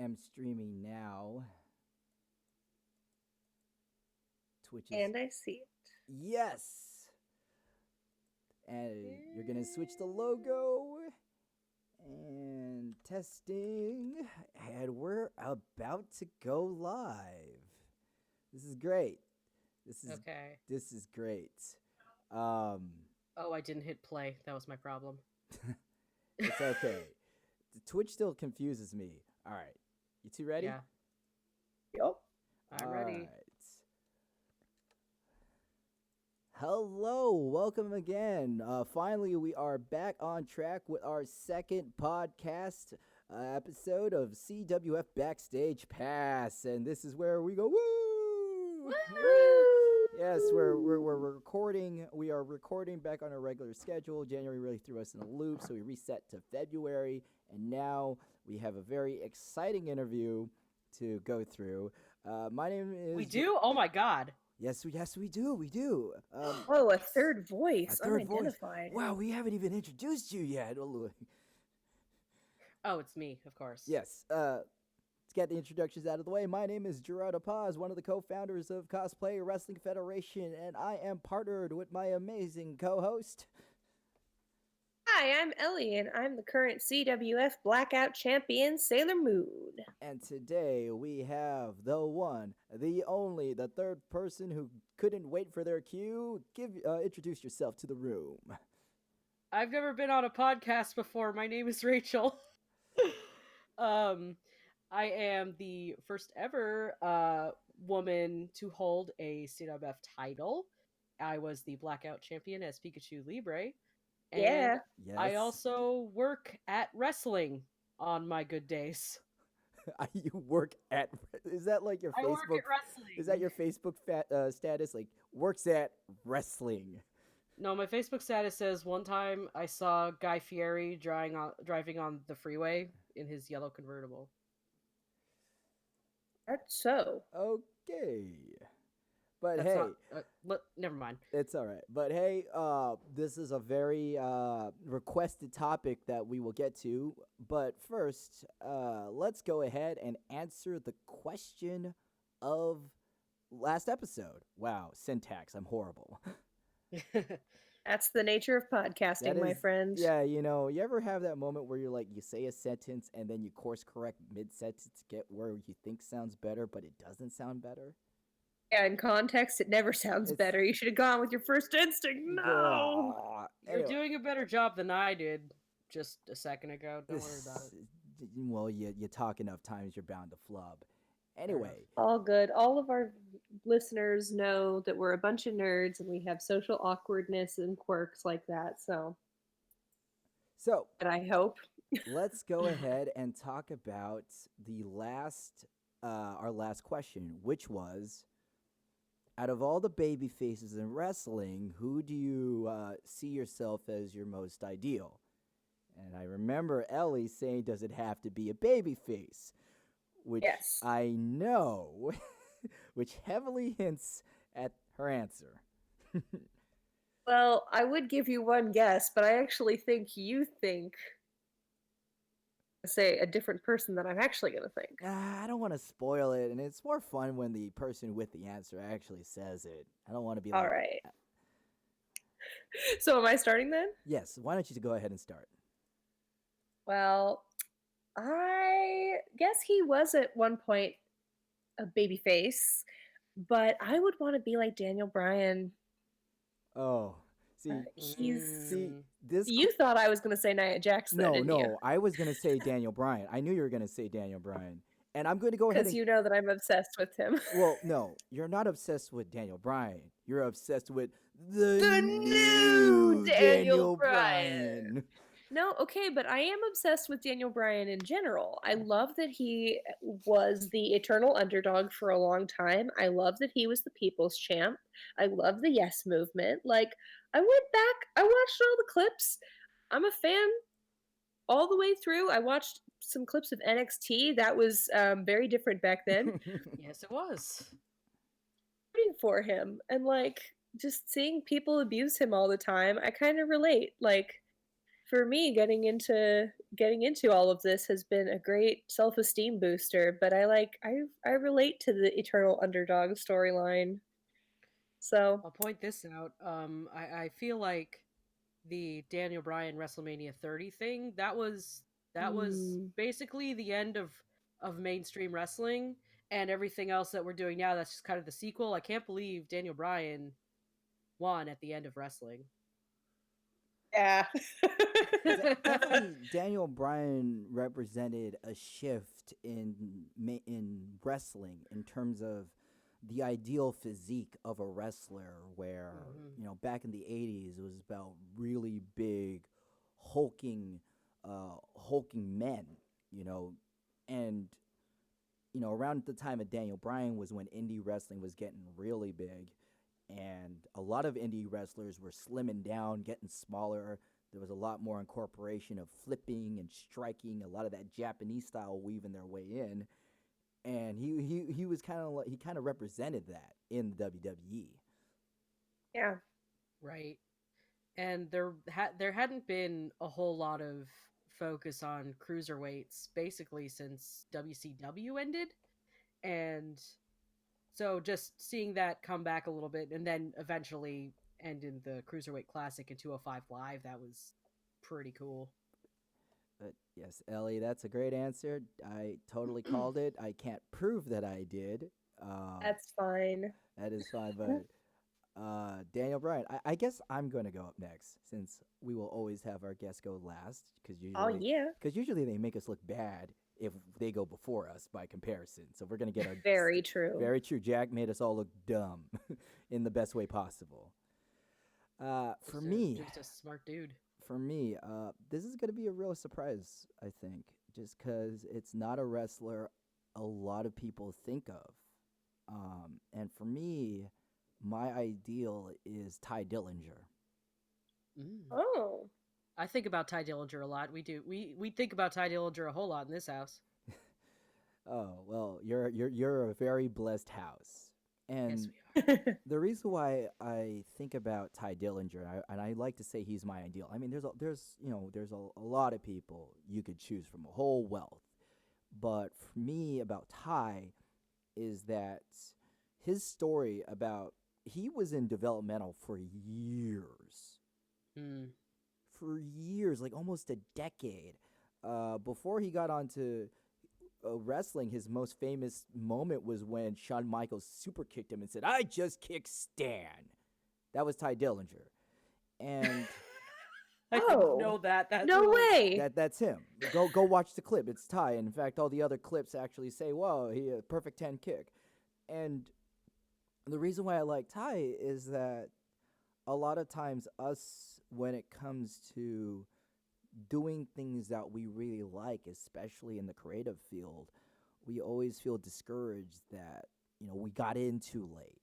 am streaming now. Twitch is... And I see it. Yes! And you're going to switch the logo. And testing. And we're about to go live. This is great. Okay. This is great. Oh, I didn't hit play. That was my problem. It's okay. The Twitch still confuses me. All right. You two ready? Yeah. Yup. I'm ready. Right. Hello, welcome again. Finally, we are back on track with our second podcast episode of CWF Backstage Pass, and this is where we go woo! Woo! Yes, we're recording. We are recording back on our regular schedule. January really threw us in a loop, so we reset to February, and now we have a very exciting interview to go through. My name is... We do? Oh my god. Yes, we do. Oh, a third voice. Unidentified. Wow, we haven't even introduced you yet. Oh, it's me, of course. Yes. Let's get the introductions out of the way. My name is Gerardo Paz, one of the co-founders of Cosplay Wrestling Federation, and I am partnered with my amazing co-host. Hi, I'm Ellie, and I'm the current CWF Blackout Champion, Sailor Moon. And today we have the one, the only, the third person who couldn't wait for their cue. Introduce yourself to the room. I've never been on a podcast before. My name is Rachel. I am the first ever woman to hold a CWF title. I was the Blackout Champion as Pika Libre. And Yeah. Yes. I also work at wrestling on my good days. You work at... Is that like your Facebook... I work at wrestling. Is that your Facebook status? Like, works at wrestling. No, my Facebook status says one time I saw Guy Fieri driving on the freeway in his yellow convertible. That's so. Okay. But That's hey... never mind. It's all right. But hey, this is a very requested topic that we will get to. But first, let's go ahead and answer the question of last episode. Wow, syntax. I'm horrible. That's the nature of podcasting, my friend. Yeah, you ever have that moment where you say a sentence and then you course correct mid-sentence to get where you think sounds better, but it doesn't sound better? Yeah, in context, it never sounds better. You should have gone with your first instinct. No! You're doing a better job than I did just a second ago. Don't worry about it. Well, you talk enough times, you're bound to flub. Anyway. All good. All of our listeners know that we're a bunch of nerds and we have social awkwardness and quirks like that, so... And I hope. Let's go ahead and talk about our last question, which was... Out of all the baby faces in wrestling, who do you see yourself as your most ideal? And I remember Ellie saying, does it have to be a baby face? Which yes. I know, which heavily hints at her answer. Well, I would give you one guess, but I actually think you think... say a different person than I'm actually going to think. I don't want to spoil it, and it's more fun when the person with the answer actually says it. I don't want to be all right. So am I starting then? Yes. Why don't you go ahead and start? Well, I guess he was at one point a baby face, but I would want to be like Daniel Bryan. Oh. You thought I was going to say Nia Jax. No, I was going to say Daniel Bryan. I knew you were going to say Daniel Bryan. And I'm going to go ahead because you know that I'm obsessed with him. Well, no, you're not obsessed with Daniel Bryan. You're obsessed with the new Daniel Bryan. No, okay, but I am obsessed with Daniel Bryan in general. I love that he was the eternal underdog for a long time. I love that he was the people's champ. I love the Yes movement. Like, I went back, I watched all the clips. I'm a fan all the way through. I watched some clips of NXT. That was very different back then. Yes, it was. Rooting for him and just seeing people abuse him all the time, I kind of relate. For me, getting into getting into all of this has been a great self-esteem booster, but I relate to the eternal underdog storyline. So, I'll point this out. I feel like the Daniel Bryan WrestleMania 30 thing, that was mm, basically the end of mainstream wrestling, and everything else that we're doing now, that's just kind of the sequel. I can't believe Daniel Bryan won at the end of wrestling. yeah. Definitely, Daniel Bryan represented a shift in wrestling in terms of the ideal physique of a wrestler. Where Mhm. back in the '80s, it was about really big, hulking, hulking men. You know, and around the time of Daniel Bryan was when indie wrestling was getting really big, and a lot of indie wrestlers were slimming down, getting smaller. There was a lot more incorporation of flipping and striking, a lot of that Japanese style weaving their way in, and he was kind of he kind of represented that in the WWE. Yeah. Right. And there hadn't been a whole lot of focus on cruiserweights basically since WCW ended, and so just seeing that come back a little bit, and then eventually end in the Cruiserweight Classic in 205 Live, that was pretty cool. But yes, Ellie, that's a great answer. I totally called it. I can't prove that I did. Um, That's fine. that is fine, but Daniel Bryan. I guess I'm going to go up next since we will always have our guests go last Oh yeah. because usually they make us look bad if they go before us by comparison. So we're going to get our Very true. very true. Jack made us all look dumb in the best way possible. For me, Just a smart dude. this is going to be a real surprise, I think, just because it's not a wrestler a lot of people think of. And for me, my ideal is Ty Dillinger. Mm. Oh. I think about Ty Dillinger a lot. We do. We think about Ty Dillinger a whole lot in this house. Oh well, you're a very blessed house, Yes, and we are. the reason why I think about Ty Dillinger, and I like to say he's my ideal. I mean, there's a lot of people you could choose from, a whole wealth. But for me, about Ty is that his story about he was in developmental Mm. for years, like almost a decade, before he got onto wrestling. His most famous moment was when Shawn Michaels super kicked him and said, "I just kicked Stan." That was Ty Dillinger, and I didn't Oh. know that. That No rules. way. that's him. Go watch the clip. It's Ty. And in fact, all the other clips actually say, "Whoa, he a perfect 10 kick." And the reason why I like Ty is that a lot of times us, when it comes to doing things that we really like, especially in the creative field, we always feel discouraged that, we got in too late.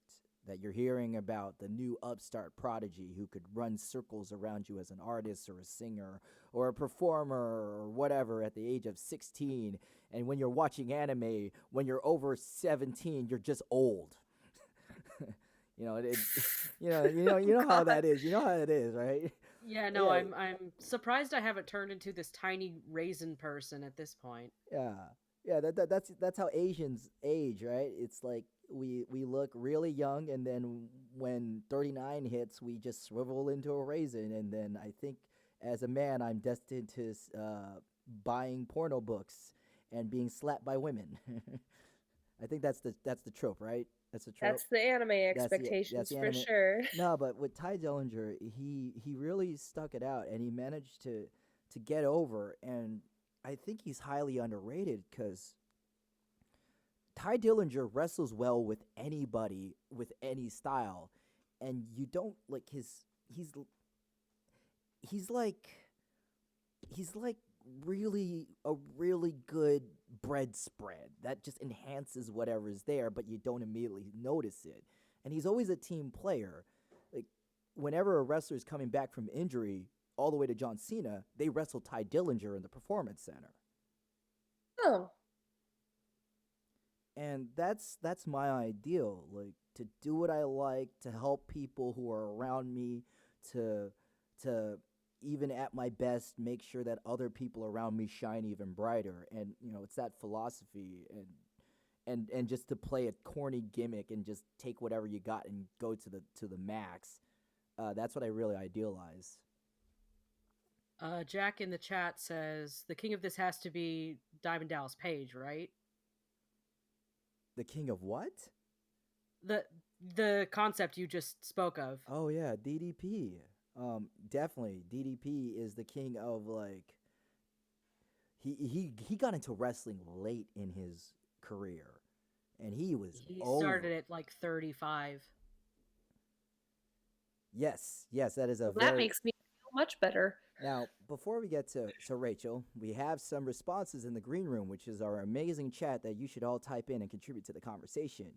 That you're hearing about the new upstart prodigy who could run circles around you as an artist or a singer or a performer or whatever at the age of 16. And when you're watching anime, when you're over 17, you're just old. It you know how that God. is. You know how it is, right? Yeah, no, Yeah, I'm surprised I haven't turned into this tiny raisin person at this point. yeah, yeah. That's how Asians age, right? It's like we look really young, and then when 39 hits, we just swivel into a raisin. And then I think as a man, I'm destined to buying porno books and being slapped by women. I think that's the trope, right? That's the trope. That's the anime That's expectations the for anime. sure. No, but with Ty Dillinger, he really stuck it out, and he managed to get over. And I think he's highly underrated because Ty Dillinger wrestles well with anybody with any style, and you don't like his. He's like he's like really a really good bread spread that just enhances whatever's there, but you don't immediately notice it. And he's always a team player. Like whenever a wrestler is coming back from injury, all the way to John Cena, they wrestle Ty Dillinger in the Performance Center. Oh. And that's my ideal, like to do what I like, to help people who are around me, to to even at my best, make sure that other people around me shine even brighter. And it's that philosophy, and just to play a corny gimmick and just take whatever you got and go to the max. That's what I really idealize. Jack in the chat says the king of this has to be Diamond Dallas Page, right? The king of what? The concept you just spoke of. Oh yeah, DDP. Definitely DDP is the king of, like, he got into wrestling late in his career, and he started at like 35. Yes, that is a That makes me feel much better. Now, before we get to Rachel, we have some responses in the green room, which is our amazing chat that you should all type in and contribute to the conversation.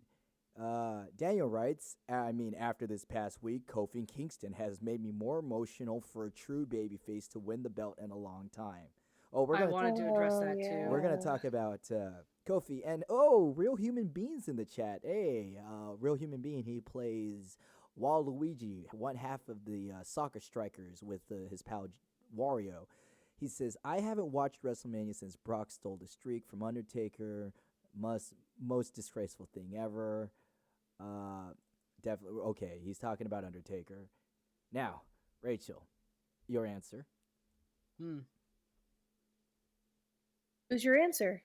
Daniel writes, after this past week, Kofi and Kingston has made me more emotional for a true babyface to win the belt in a long time. Oh, I wanted to address that too. We're going to talk about Kofi. And, Real Human Being's in the chat. Hey, Real Human Being, he plays Waluigi, one half of the Soccer Strikers with his pal Wario. He says, I haven't watched WrestleMania since Brock stole the streak from Undertaker. Most disgraceful thing ever. Definitely. Okay, he's talking about Undertaker. Now, Rachel, your answer. Who's your answer?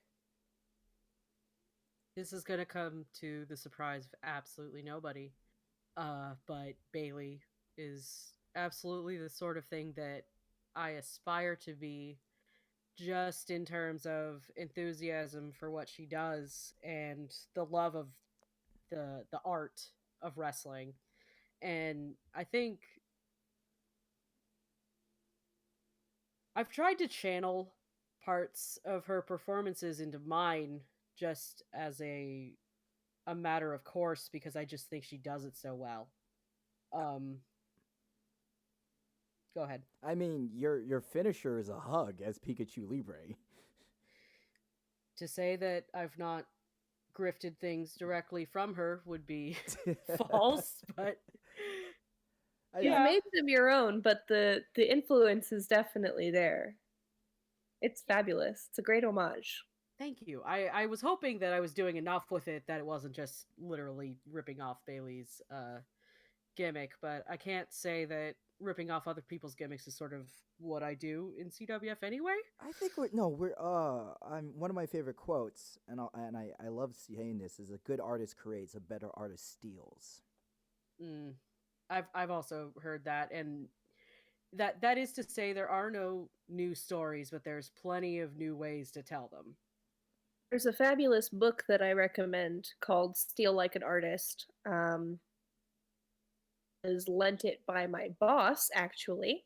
This is going to come to the surprise of absolutely nobody. But Bayley is absolutely the sort of thing that I aspire to be, just in terms of enthusiasm for what she does and the love of the art of wrestling. And I think I've tried to channel parts of her performances into mine just as a matter of course, because I just think she does it so well. Go ahead. I mean, your finisher is a hug as Pikachu Libre. To say that I've not grifted things directly from her would be false, but You've made them your own, but the influence is definitely there. It's fabulous. It's a great homage. Thank you. I was hoping that I was doing enough with it that it wasn't just literally ripping off Bayley's gimmick, but I can't say that ripping off other people's gimmicks is sort of what I do in CWF anyway. I think we're one of my favorite quotes, and I love saying this, is a good artist creates, a better artist steals. I've also heard that, and that is to say there are no new stories, but there's plenty of new ways to tell them. There's a fabulous book that I recommend called Steal Like an Artist. Is lent it by my boss, actually.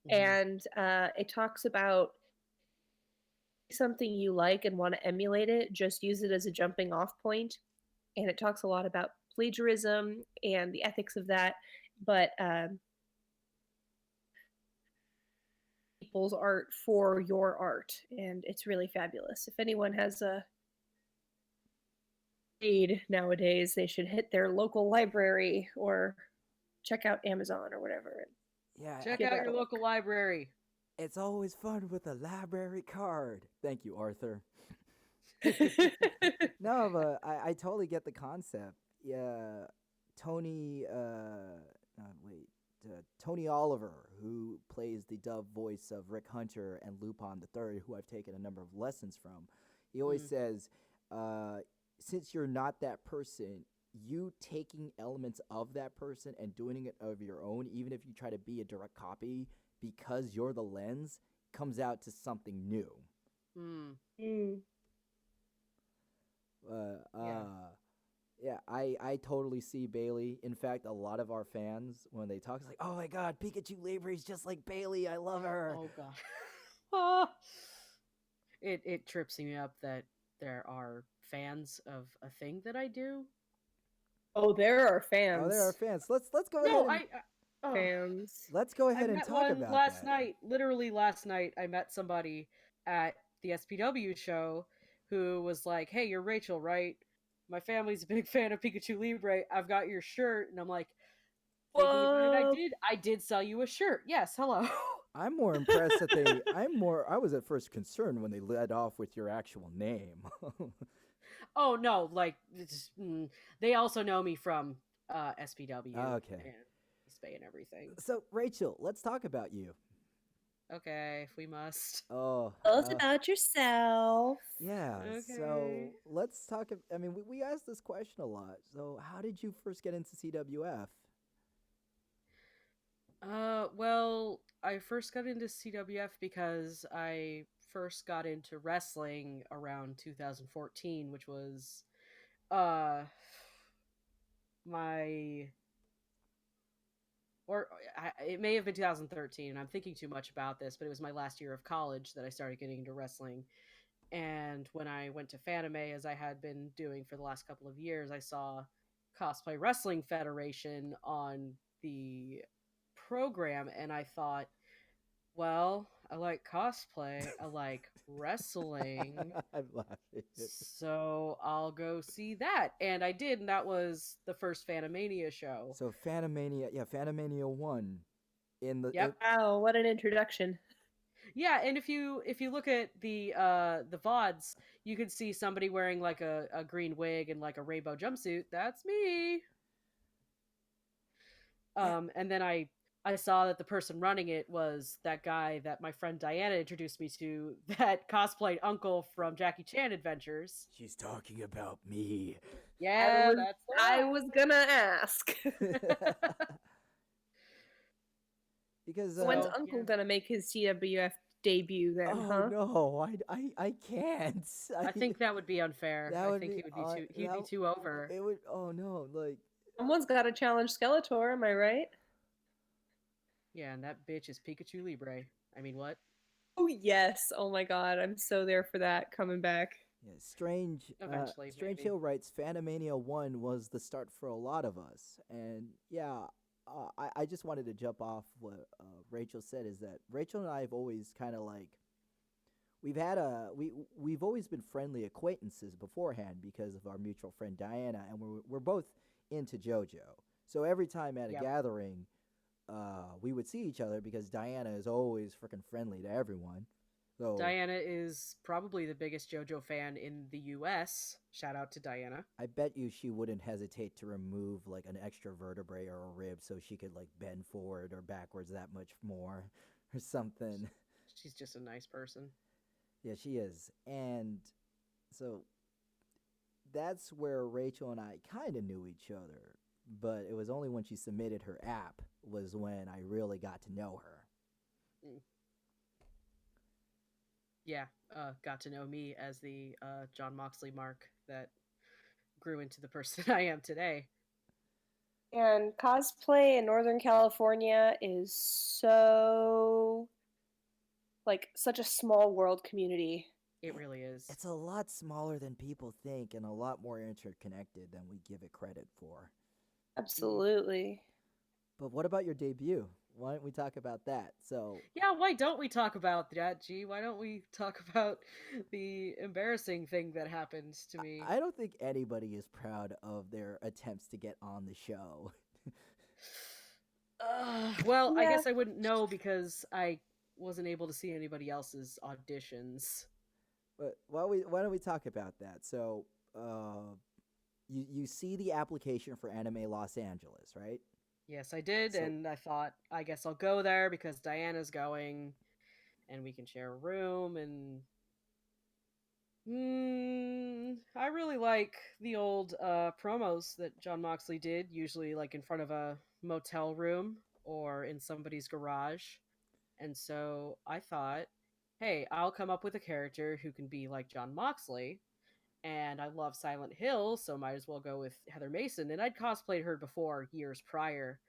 And it talks about something you like and want to emulate it, just use it as a jumping off point. And it talks a lot about plagiarism and the ethics of that, but people's art for your art, and it's really fabulous. If anyone has a aid nowadays, they should hit their local library or check out Amazon or whatever. Yeah, check out your local library. It's always fun with a library card. Thank you, Arthur. No, but I totally get the concept. Yeah, Tony Oliver, who plays the dub voice of Rick Hunter and Lupin III, who I've taken a number of lessons from, he always says, since you're not that person, you taking elements of that person and doing it of your own, even if you try to be a direct copy, because you're the lens, comes out to something new. Yeah, I totally see Bayley. In fact, a lot of our fans, when they talk, it's like, oh my god, Pikachu Libre is just like Bayley. I love her. Oh god. It trips me up that there are fans of a thing that I do. Oh, there are fans. Oh, there are fans. Let's go ahead. Fans. Let's go ahead and talk about last that. night. Literally last night, I met somebody at the SPW show who was like, "Hey, you're Rachel, right? My family's a big fan of Pikachu Libre. I've got your shirt." And I'm like, "Whoa!" I did sell you a shirt. Yes, hello. I'm more impressed that they. I was at first concerned when they led off with your actual name. Oh no, like they also know me from SPW Okay. and Spay and everything. So, Rachel, let's talk about you. Okay, if we must. Oh, Tell us about yourself. yeah. Okay. So let's talk. I mean, we asked this question a lot. So, how did you first get into CWF? Well, I first got into CWF because I first got into wrestling around 2014, which was uh my or it may have been 2013. I'm thinking too much about this, but it was my last year of college that I started getting into wrestling. And when I went to Fanime, as I had been doing for the last couple of years, I saw Cosplay Wrestling Federation on the program, and I thought, well, I like cosplay, I like wrestling, I'm laughing. so I'll go see that. And I did, and that was the first Fanimania show. So, Fanimania, yeah, Fanimania 1 in the Yep. Wow, what an introduction. Yeah, and if you look at the VODs, you could see somebody wearing like a green wig and like a rainbow jumpsuit. That's me. yeah. And then I saw that the person running it was that guy that my friend Diana introduced me to, that cosplayed Uncle from Jackie Chan Adventures. She's talking about me. Yeah, that's the I one. was gonna ask. Because When's So, Uncle yeah. gonna make his CWF debut then, oh huh? no, I can't. I think that would be unfair. that I would think be he'd be too over. it would. Oh no, like Someone's gotta challenge Skeletor, am I right? Yeah, and that bitch is Pikachu Libre. I mean, what? Oh yes. Oh my god, I'm so there for that coming back. yeah, strange. Eventually, Strange maybe. Hill writes Fanimania 1 was the start for a lot of us, and yeah. I just wanted to jump off what Rachel said is that Rachel and I have always kind of like we've always been friendly acquaintances beforehand because of our mutual friend Diana, and we're both into JoJo. So every time at a Yep. gathering, we would see each other because Diana is always freaking friendly to everyone. So Diana is probably the biggest JoJo fan in the US. Shout out to Diana. I bet you she wouldn't hesitate to remove like an extra vertebrae or a rib so she could like bend forward or backwards that much more or something. She's just a nice person. Yeah, she is. And so that's where Rachel and I kind of knew each other, but it was only when she submitted her app was when I really got to know her. Mm. Yeah, got to know me as the John Moxley mark that grew into the person I am today. And cosplay in Northern California is so like such a small world community. It really is. It's a lot smaller than people think and a lot more interconnected than we give it credit for. Absolutely. But what about your debut? Why don't we talk about that? So, Yeah, why don't we talk about that, G? Why don't we talk about the embarrassing thing that happened to me? I don't think anybody is proud of their attempts to get on the show. Well, I Yeah. guess I wouldn't know because I wasn't able to see anybody else's auditions. But why don't we talk about that? So, you see the application for Anime Los Angeles, right? Yes, I did, So- and I thought, I guess I'll go there because Diana's going, and we can share a room, and I really like the old promos that John Moxley did, usually like in front of a motel room or in somebody's garage. And so I thought, hey, I'll come up with a character who can be like John Moxley. And I love Silent Hill, so might as well go with Heather Mason. And I'd cosplayed her before years prior.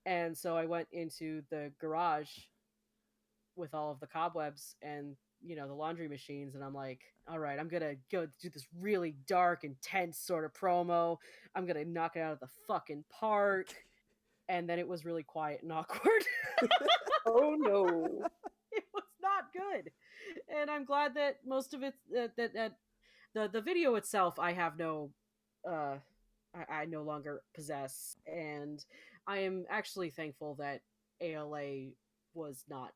And so I went into the garage with all of the cobwebs and the laundry machines, and I'm like, all right, I'm gonna go do this really dark, intense sort of promo. I'm gonna knock it out of the fucking park. And then it was really quiet and awkward. Oh no. It was not good, and I'm glad that most of it that the video itself I have no I no longer possess, and I am actually thankful that ALA was not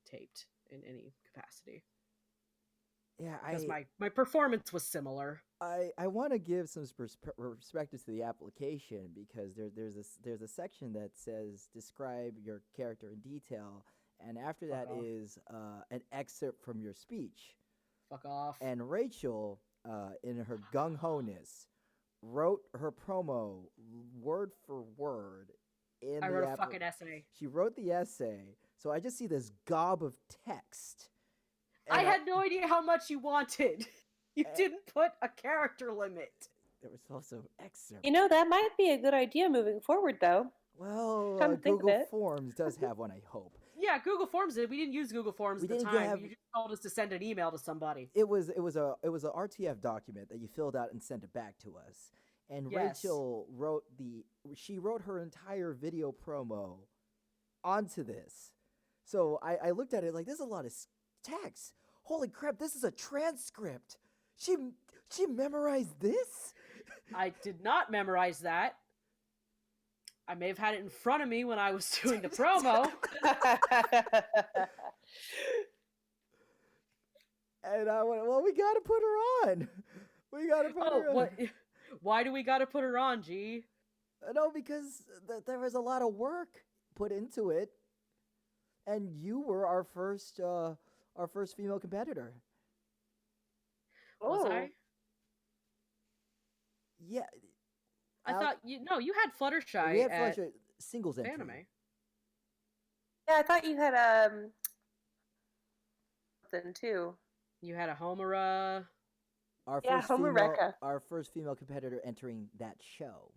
taped in any capacity Yeah, because my performance was similar. I want to give some perspective to the application because there's a section that says describe your character in detail, and after Fuck that off. is an excerpt from your speech. Fuck off. And Rachel, in her gung ho-ness, wrote her promo word for word in I the wrote a fucking essay. She wrote the essay, so I just see this gob of text. I had no idea how much you wanted. You didn't put a character limit. There was also excerpt. You know, that might be a good idea moving forward, though. Well, Google Forms does have one, I hope. Yeah, Google Forms did. We didn't use Google Forms at the time. You just told us to send an email to somebody. It was a RTF document that you filled out and sent it back to us. And Yes. Rachel wrote her entire video promo onto this. So I looked at it like, there's a lot of text. Holy crap, this is a transcript. She memorized this? I did not memorize that. I may have had it in front of me when I was doing the promo. And I went, well, we got to put her on. We got to put her on. Why do we got to put her on, G? No, because there was a lot of work put into it. And you were our first female competitor. Was I? Yeah. I thought you had Fluttershy. We had Fluttershy singles entry. Fanime. Yeah, I thought you had something too. You had a Homura. Our first female competitor entering that show.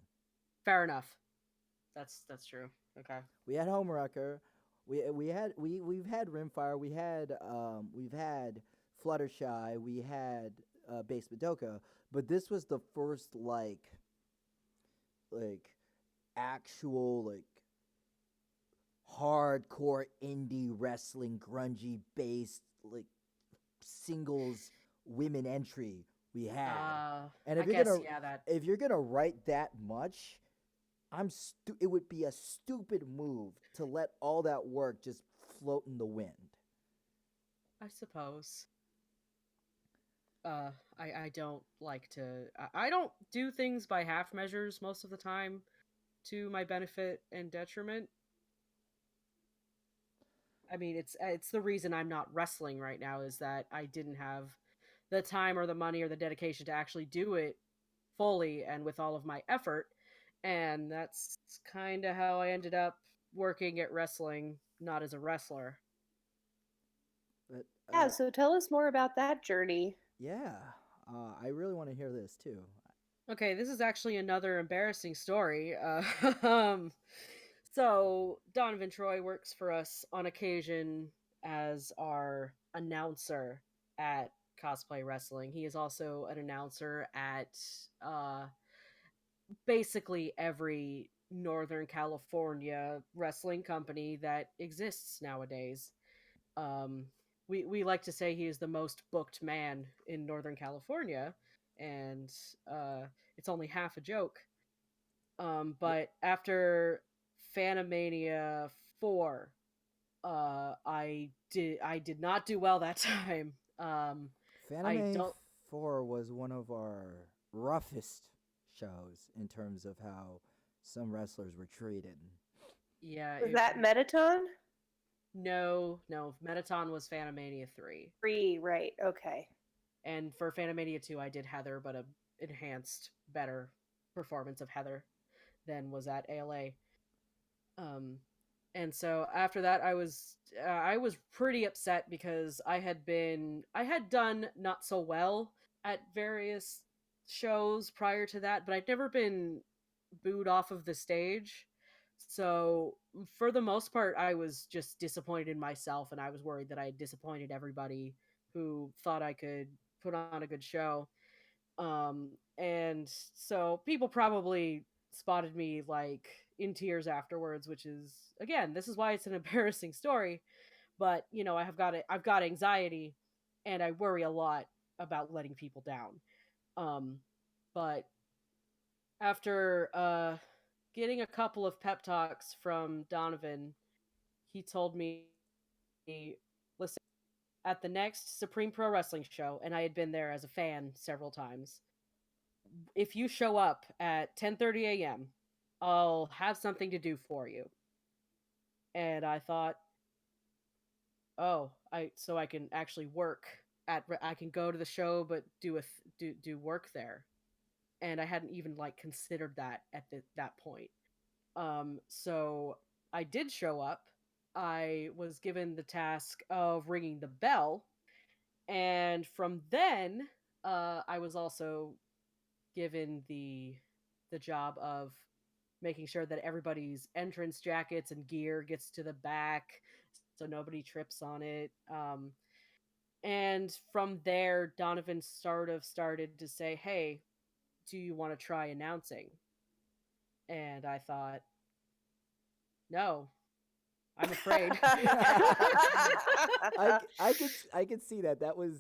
Fair enough. That's true. Okay. We had Homewrecker. We've had Rimfire. We've had Fluttershy. We had Base Madoka. But this was the first actual hardcore indie wrestling grungy based singles women entry we had. And if you're gonna write that much, it would be a stupid move to let all that work just float in the wind. I suppose. I don't like to. I don't do things by half measures most of the time, to my benefit and detriment. I mean, it's the reason I'm not wrestling right now is that I didn't have the time or the money or the dedication to actually do it fully and with all of my effort, and that's kind of how I ended up working at wrestling, not as a wrestler. But yeah, so tell us more about that journey. Yeah, I really want to hear this too. Okay, this is actually another embarrassing story. So Donovan Troy works for us on occasion as our announcer at Cosplay Wrestling. He is also an announcer at basically every Northern California wrestling company that exists nowadays. We like to say he is the most booked man in Northern California, and it's only half a joke. But after Fanimania 4, I did not do well that time. Fanime 4 was one of our roughest shows in terms of how some wrestlers were treated. Yeah. Was that Metaton? No. Metaton was Fanimania 3. 3, right, okay. And for Fanimania 2, I did Heather, but a enhanced, better performance of Heather than was at ALA. And so after that, I was pretty upset because I had done not so well at various shows prior to that, but I'd never been booed off of the stage. So for the most part, I was just disappointed in myself, and I was worried that I had disappointed everybody who thought I could put on a good show. And so people probably spotted me in tears afterwards, which is, again, this is why it's an embarrassing story. But I've got anxiety, and I worry a lot about letting people down. But after getting a couple of pep talks from Donovan, he told me listen, at the next Supreme Pro Wrestling show, and I had been there as a fan several times, if you show up at 10:30 a.m., I'll have something to do for you. And I thought, oh, I can actually work I can go to the show but do work there. And I hadn't even like considered that at that point. So I did show up. I was given the task of ringing the bell, and from then, I was also given the job of making sure that everybody's entrance jackets and gear gets to the back, so nobody trips on it. And from there, Donovan started to say, "Hey, do you want to try announcing?" And I thought, no, I'm afraid. I could see that. That was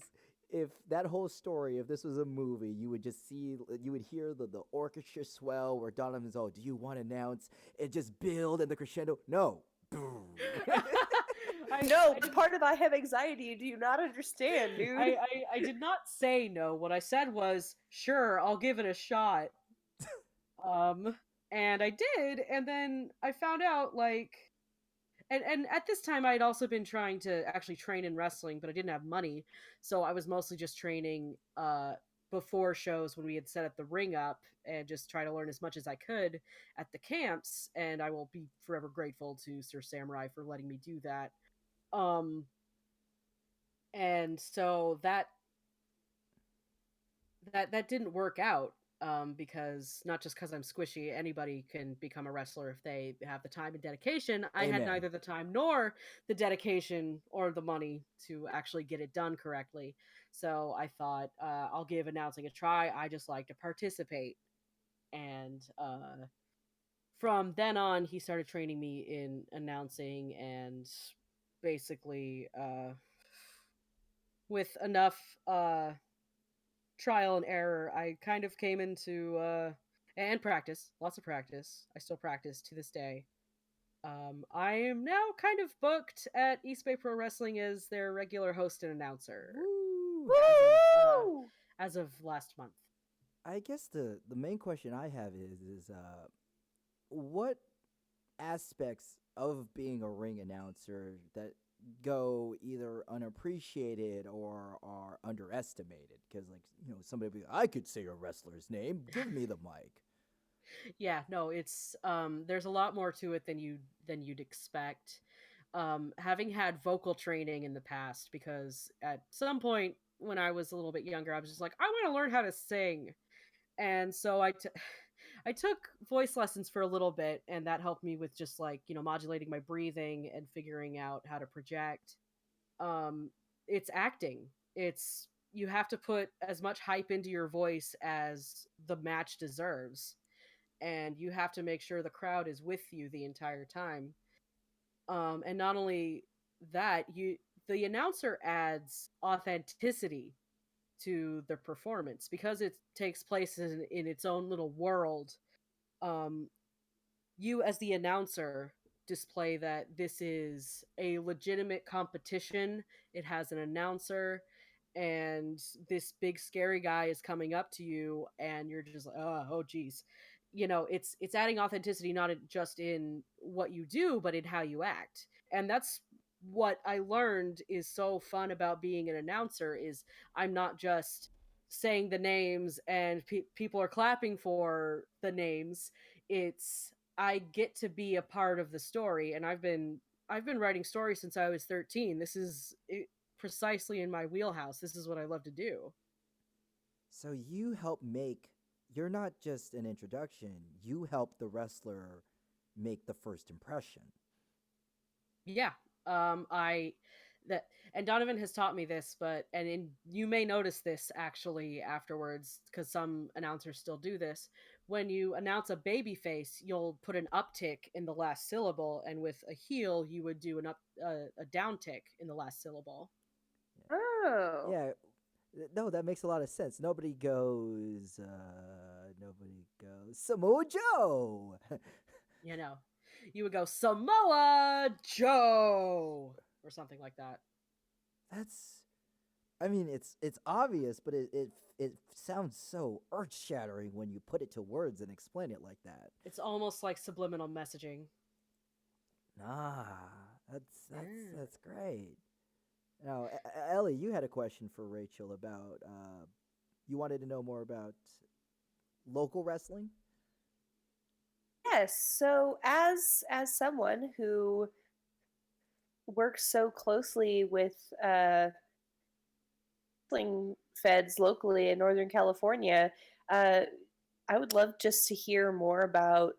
if that whole story. If this was a movie, you would just see, you would hear the orchestra swell where Donovan's, "Oh, do you want to announce?" It just build and the crescendo. No, boom. No, part of I have anxiety. Do you not understand, dude? I did not say no. What I said was, sure, I'll give it a shot. And I did, and then I found out, like, and at this time I had also been trying to actually train in wrestling, but I didn't have money, so I was mostly just training before shows when we had set up the ring up, and just try to learn as much as I could at the camps, and I will be forever grateful to Sir Samurai for letting me do that. And so that didn't work out, because not just because I'm squishy, anybody can become a wrestler if they have the time and dedication. I had Amen. neither the time nor the dedication or the money to actually get it done correctly. So I thought, I'll give announcing a try. I just like to participate. And from then on, he started training me in announcing, and basically, with enough trial and error, I kind of came into and practice, lots of practice. I still practice to this day. I am now kind of booked at East Bay Pro Wrestling as their regular host and announcer. Woo! Woo! As of last month. I guess the main question I have is what aspects of being a ring announcer that go either unappreciated or are underestimated? Because, like, somebody be, I could say a wrestler's name. Give me the mic. Yeah, no, it's there's a lot more to it than you'd expect. Having had vocal training in the past, because at some point when I was a little bit younger, I was just like, I want to learn how to sing. And so I took voice lessons for a little bit, and that helped me with just, like, modulating my breathing and figuring out how to project. It's acting. You have to put as much hype into your voice as the match deserves, and you have to make sure the crowd is with you the entire time. And not only that, the announcer adds authenticity to the performance because it takes place in its own little world. You as the announcer display that this is a legitimate competition. It has an announcer, and this big scary guy is coming up to you, and you're just like, oh geez. It's adding authenticity not just in what you do, but in how you act. And that's what I learned is so fun about being an announcer is I'm not just saying the names and people are clapping for the names. It's I get to be a part of the story, and I've been writing stories since I was 13. This is precisely in my wheelhouse. This is what I love to do. So you help make. You're not just an introduction. You help the wrestler make the first impression. Yeah. I that and Donovan has taught me this, you may notice this actually afterwards because some announcers still do this. When you announce a baby face, you'll put an uptick in the last syllable, and with a heel, you would do a downtick in the last syllable. Oh. Yeah. No, that makes a lot of sense. Nobody goes. Samoa Joe. You would go Samoa Joe. or something like that. That's, I mean, it's obvious, but it sounds so earth shattering when you put it to words and explain it like that. It's almost like subliminal messaging. Ah, that's Yeah. that's great. Now, Ellie, you had a question for Rachel about. You wanted to know more about local wrestling. Yes. So as someone who works so closely with wrestling feds locally in Northern California, uh, I would love just to hear more about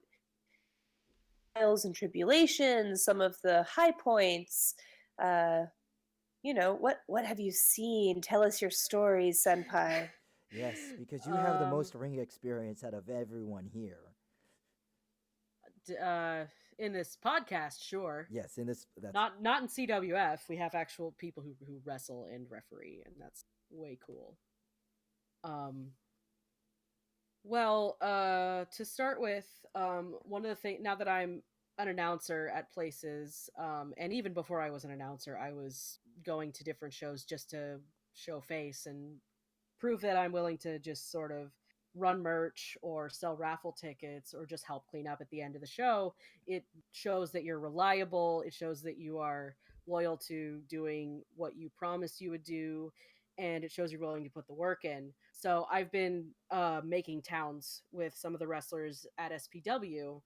trials and tribulations, some of the high points. Uh, what have you seen? Tell us your stories, Senpai. Yes, because you have the Um, most ring experience out of everyone here. d- uh, in this podcast, sure. Yes, in this that's Not in CWF. We have actual people who wrestle and referee, and that's way cool. Um, to start with, one of the things now that I'm an announcer at places, and even before I was an announcer, I was going to different shows just to show face and prove that I'm willing to just sort of run merch or sell raffle tickets or just help clean up at the end of the show. It shows that you're reliable. It shows that you are loyal to doing what you promised you would do. And it shows you're willing to put the work in. So I've been making towns with some of the wrestlers at SPW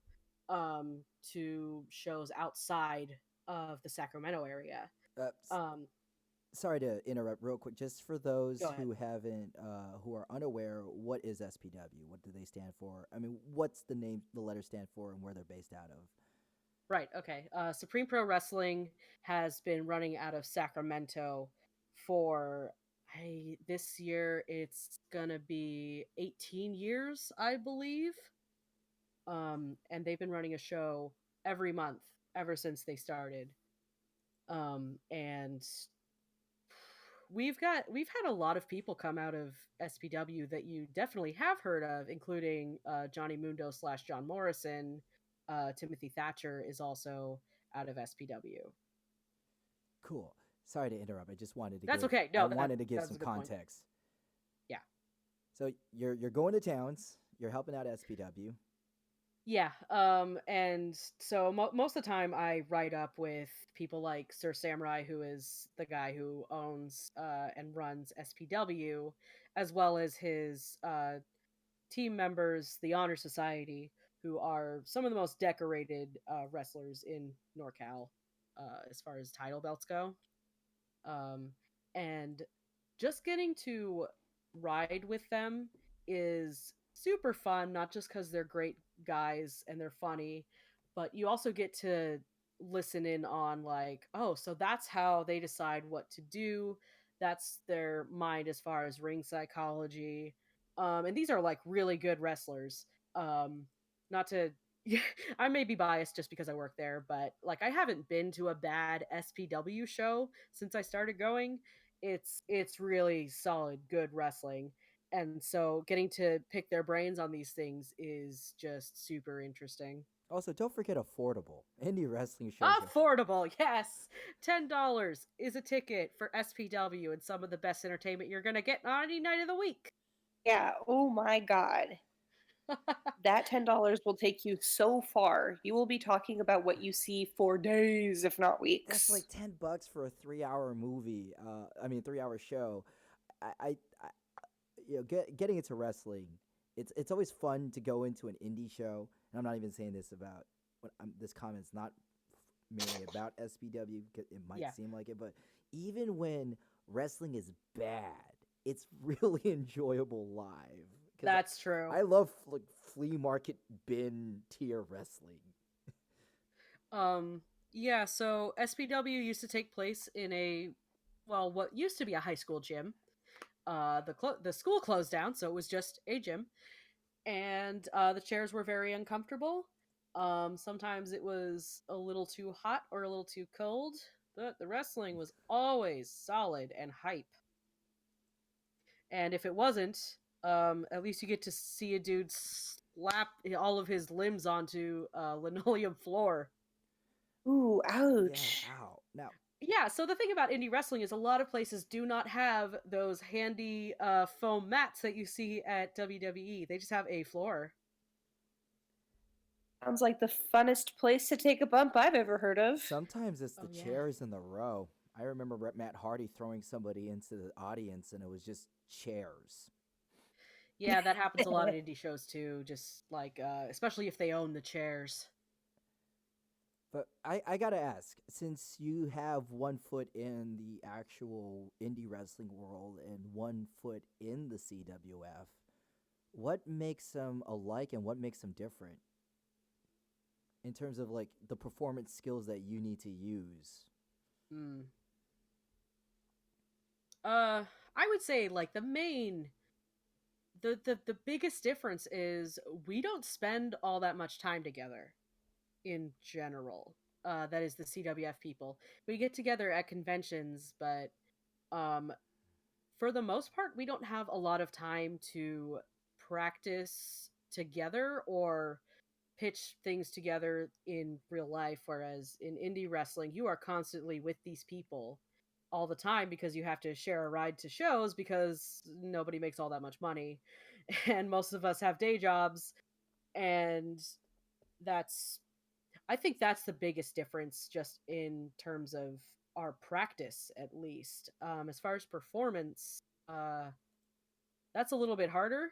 um, to shows outside of the Sacramento area. uh, s- Um, sorry to interrupt real quick. Just for Go those ahead. who haven't, who are unaware, what is SPW? What do they stand for? I mean, what's the name, the letters stand for, and where they're based out of? Right. Okay. Supreme Pro Wrestling has been running out of Sacramento for this year. It's gonna be 18 years, I believe. And they've been running a show every month ever since they started. And we've had a lot of people come out of SPW that you definitely have heard of, including Johnny Mundo / John Morrison. Timothy Thatcher is also out of SPW. Cool. Sorry to interrupt. I just wanted to That's give. okay. I No, wanted to give that was some a good point. context. Yeah. So you're going to towns. You're helping out SPW. Yeah. And so most of the time I write up with people like Sir Samurai, who is the guy who owns and runs SPW, as well as his team members, the Honor Society, who are some of the most decorated wrestlers in NorCal as far as title belts go. Um, and just getting to ride with them is super fun, not just because they're great guys and they're funny, but you also get to listen in on, like, oh, so that's how they decide what to do. That's their mind as far as ring psychology. And these are like really good wrestlers. Not to I may be biased just because I work there, but like I haven't been to a bad SPW show since I started going. It's really solid, good wrestling. And so getting to pick their brains on these things is just super interesting. Also, don't forget affordable. Indie wrestling shows are. Affordable, yes. $10 is a ticket for SPW and some of the best entertainment you're gonna get on any night of the week. Yeah. Oh my God. That $10 will take you so far. You will be talking about what you see for days, if not That's like weeks. $10 for a 3 hour movie. I mean 3 hour show. I getting into wrestling. It's always fun to go into an indie show, and I'm not even saying this about this comment's not mainly about SPW. It might Yeah, seem like it, but even when wrestling is bad, it's really enjoyable live. Because that's true. I love like flea market bin tier wrestling. Um, yeah, so SPW used to take place in what used to be a high school gym. The school closed down, so it was just a gym, and the chairs were very uncomfortable. Sometimes it was a little too hot or a little too cold, but the wrestling was always solid and hype. And if it wasn't, at least you get to see a dude slap all of his limbs onto linoleum floor. Ooh, Yeah, ouch. ow. Now, Yeah, so the thing about indie wrestling is a lot of places do not have those handy foam mats that you see at WWE. They just have a floor. Sounds like the funnest place to take a bump I've ever heard of. Sometimes it's the Oh, yeah. chairs in the row. I remember Matt Hardy throwing somebody into the audience, and it was just chairs. Yeah, that happens a lot at indie shows too, just like especially if they own the chairs. But I gotta ask, since you have 1 foot in the actual indie wrestling world and 1 foot in the CWF, what makes them alike and what makes them different in terms of like the performance skills that you need to use? Mm. I would say like the biggest difference is we don't spend all that much time together in general. That is the CWF people. We get together at conventions, but um, for the most part, we don't have a lot of time to practice together or pitch things together in real life. Whereas in indie wrestling, you are constantly with these people all the time because you have to share a ride to shows because nobody makes all that much money. And most of us have day jobs. And that's I think that's the biggest difference just in terms of our practice, at least. As far as performance, that's a little bit harder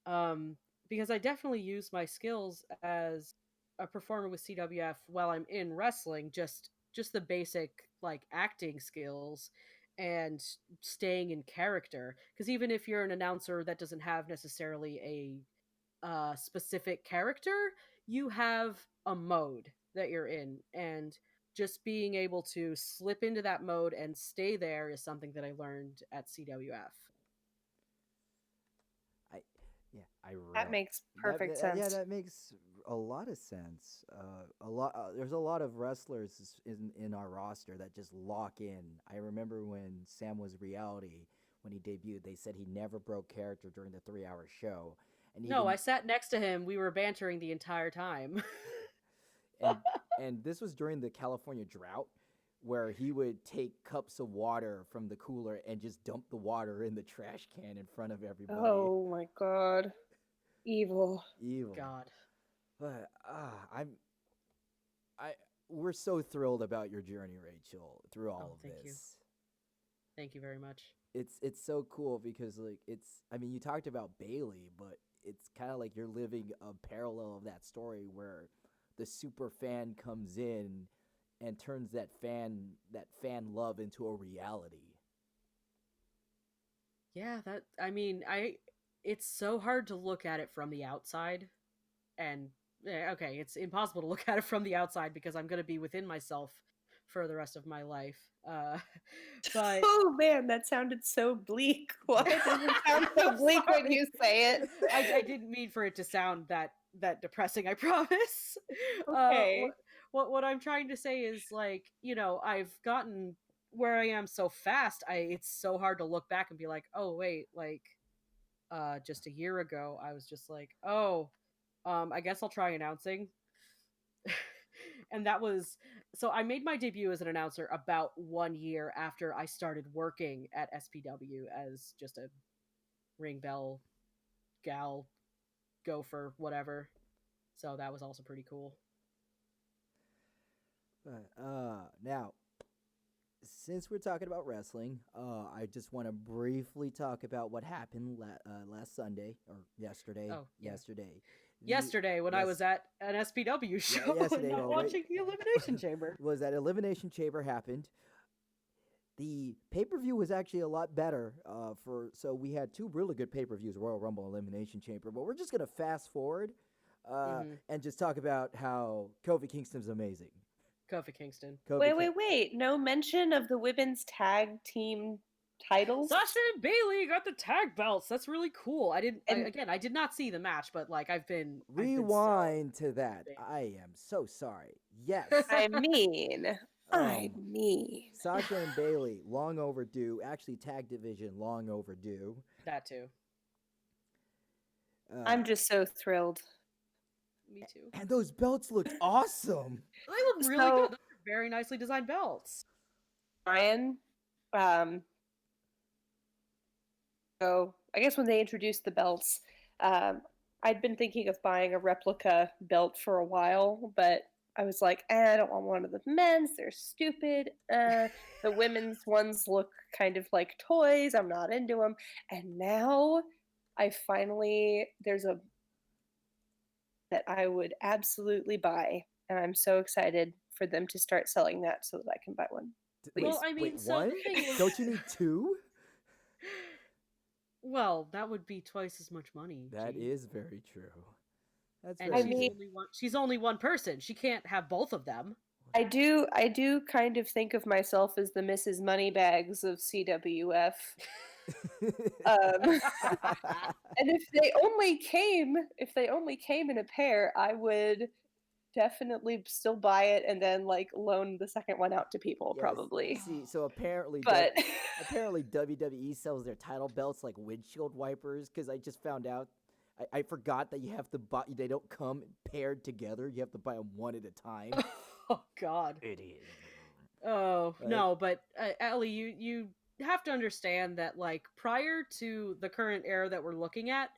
um, because I definitely use my skills as a performer with CWF while I'm in wrestling, just the basic like acting skills and staying in character. Because even if you're an announcer that doesn't have necessarily a specific character, you have a mode that you're in, and just being able to slip into that mode and stay there is something that I learned at CWF. I yeah, That makes perfect yeah, sense. that makes a lot of sense. There's a lot of wrestlers in our roster that just lock in. I remember when Sam was reality when he debuted, they said he never broke character during the 3 hour show, and No, even I sat next to him. We were bantering the entire time. and and this was during the California drought where he would take cups of water from the cooler and just dump the water in the trash can in front of everybody. Oh my god. Evil. Evil. God. But I we're so thrilled about your journey, Rachel, through all Oh, of thank you. this. Thank you very much. It's so cool because like I mean you talked about Bailey, but it's kind of like you're living a parallel of that story where the super fan comes in and turns that fan love into a reality. Yeah, that I mean, I it's so hard to look at it from the outside and okay, it's impossible to look at it from the outside because I'm going to be within myself for the rest of my life. But Oh man, that sounded so bleak. Why does it sound so I'm bleak when sorry. you say it? I didn't mean for it to sound that depressing. I promise. Okay. What I'm trying to say is like I've gotten where I am so fast. It's so hard to look back and be like, oh wait, like just a year ago I was just like, oh, I guess I'll try announcing. And that was so I made my debut as an announcer about 1 year after I started working at SPW as just a ring bell gal gopher whatever. So that was also pretty cool. But now since we're talking about wrestling, I just want to briefly talk about what happened last Sunday or yesterday. Oh, yeah. Yesterday, When I was at an SPW show yesterday, and not watching the Elimination Chamber. was that Elimination Chamber happened. The pay-per-view was actually a lot better. So we had two really good pay-per-views, Royal Rumble, Elimination Chamber. But we're just gonna fast forward and just talk about how Kofi Kingston's amazing. Kofi Kingston. Wait. No mention of the women's tag team titles? Sasha and Bailey got the tag belts. That's really cool. I did not see the match, but like I've been Rewind to that. I am so sorry. Yes. I mean, Sasha and Bailey, long overdue. Actually, tag division, long overdue. That too. I'm just so thrilled. Me too. And those belts looked awesome. They look really good. Those are very nicely designed belts. Brian. So I guess when they introduced the belts, I'd been thinking of buying a replica belt for a while, but I was like, I don't want one of the men's. They're stupid. The women's ones look kind of like toys. I'm not into them. And now there's a that I would absolutely buy. And I'm so excited for them to start selling that so that I can buy one. Please. Well, I mean, Wait, so one? the thing is, Don't you need two? well, that would be twice as much money. That G. is very true. That's And very I she's mean- true. she's only one person. She can't have both of them. I do kind of think of myself as the Mrs. Moneybags of CWF. And if they only came in a pair, I would definitely still buy it and then like loan the second one out to people Yes. probably. See, so apparently, But apparently WWE sells their title belts like windshield wipers. Because I just found out, I forgot that you have to buy. They don't come paired together. You have to buy them one at a time. Oh God. Idiot. Oh Right? no, but Ellie, you have to understand that like prior to the current era that we're looking at,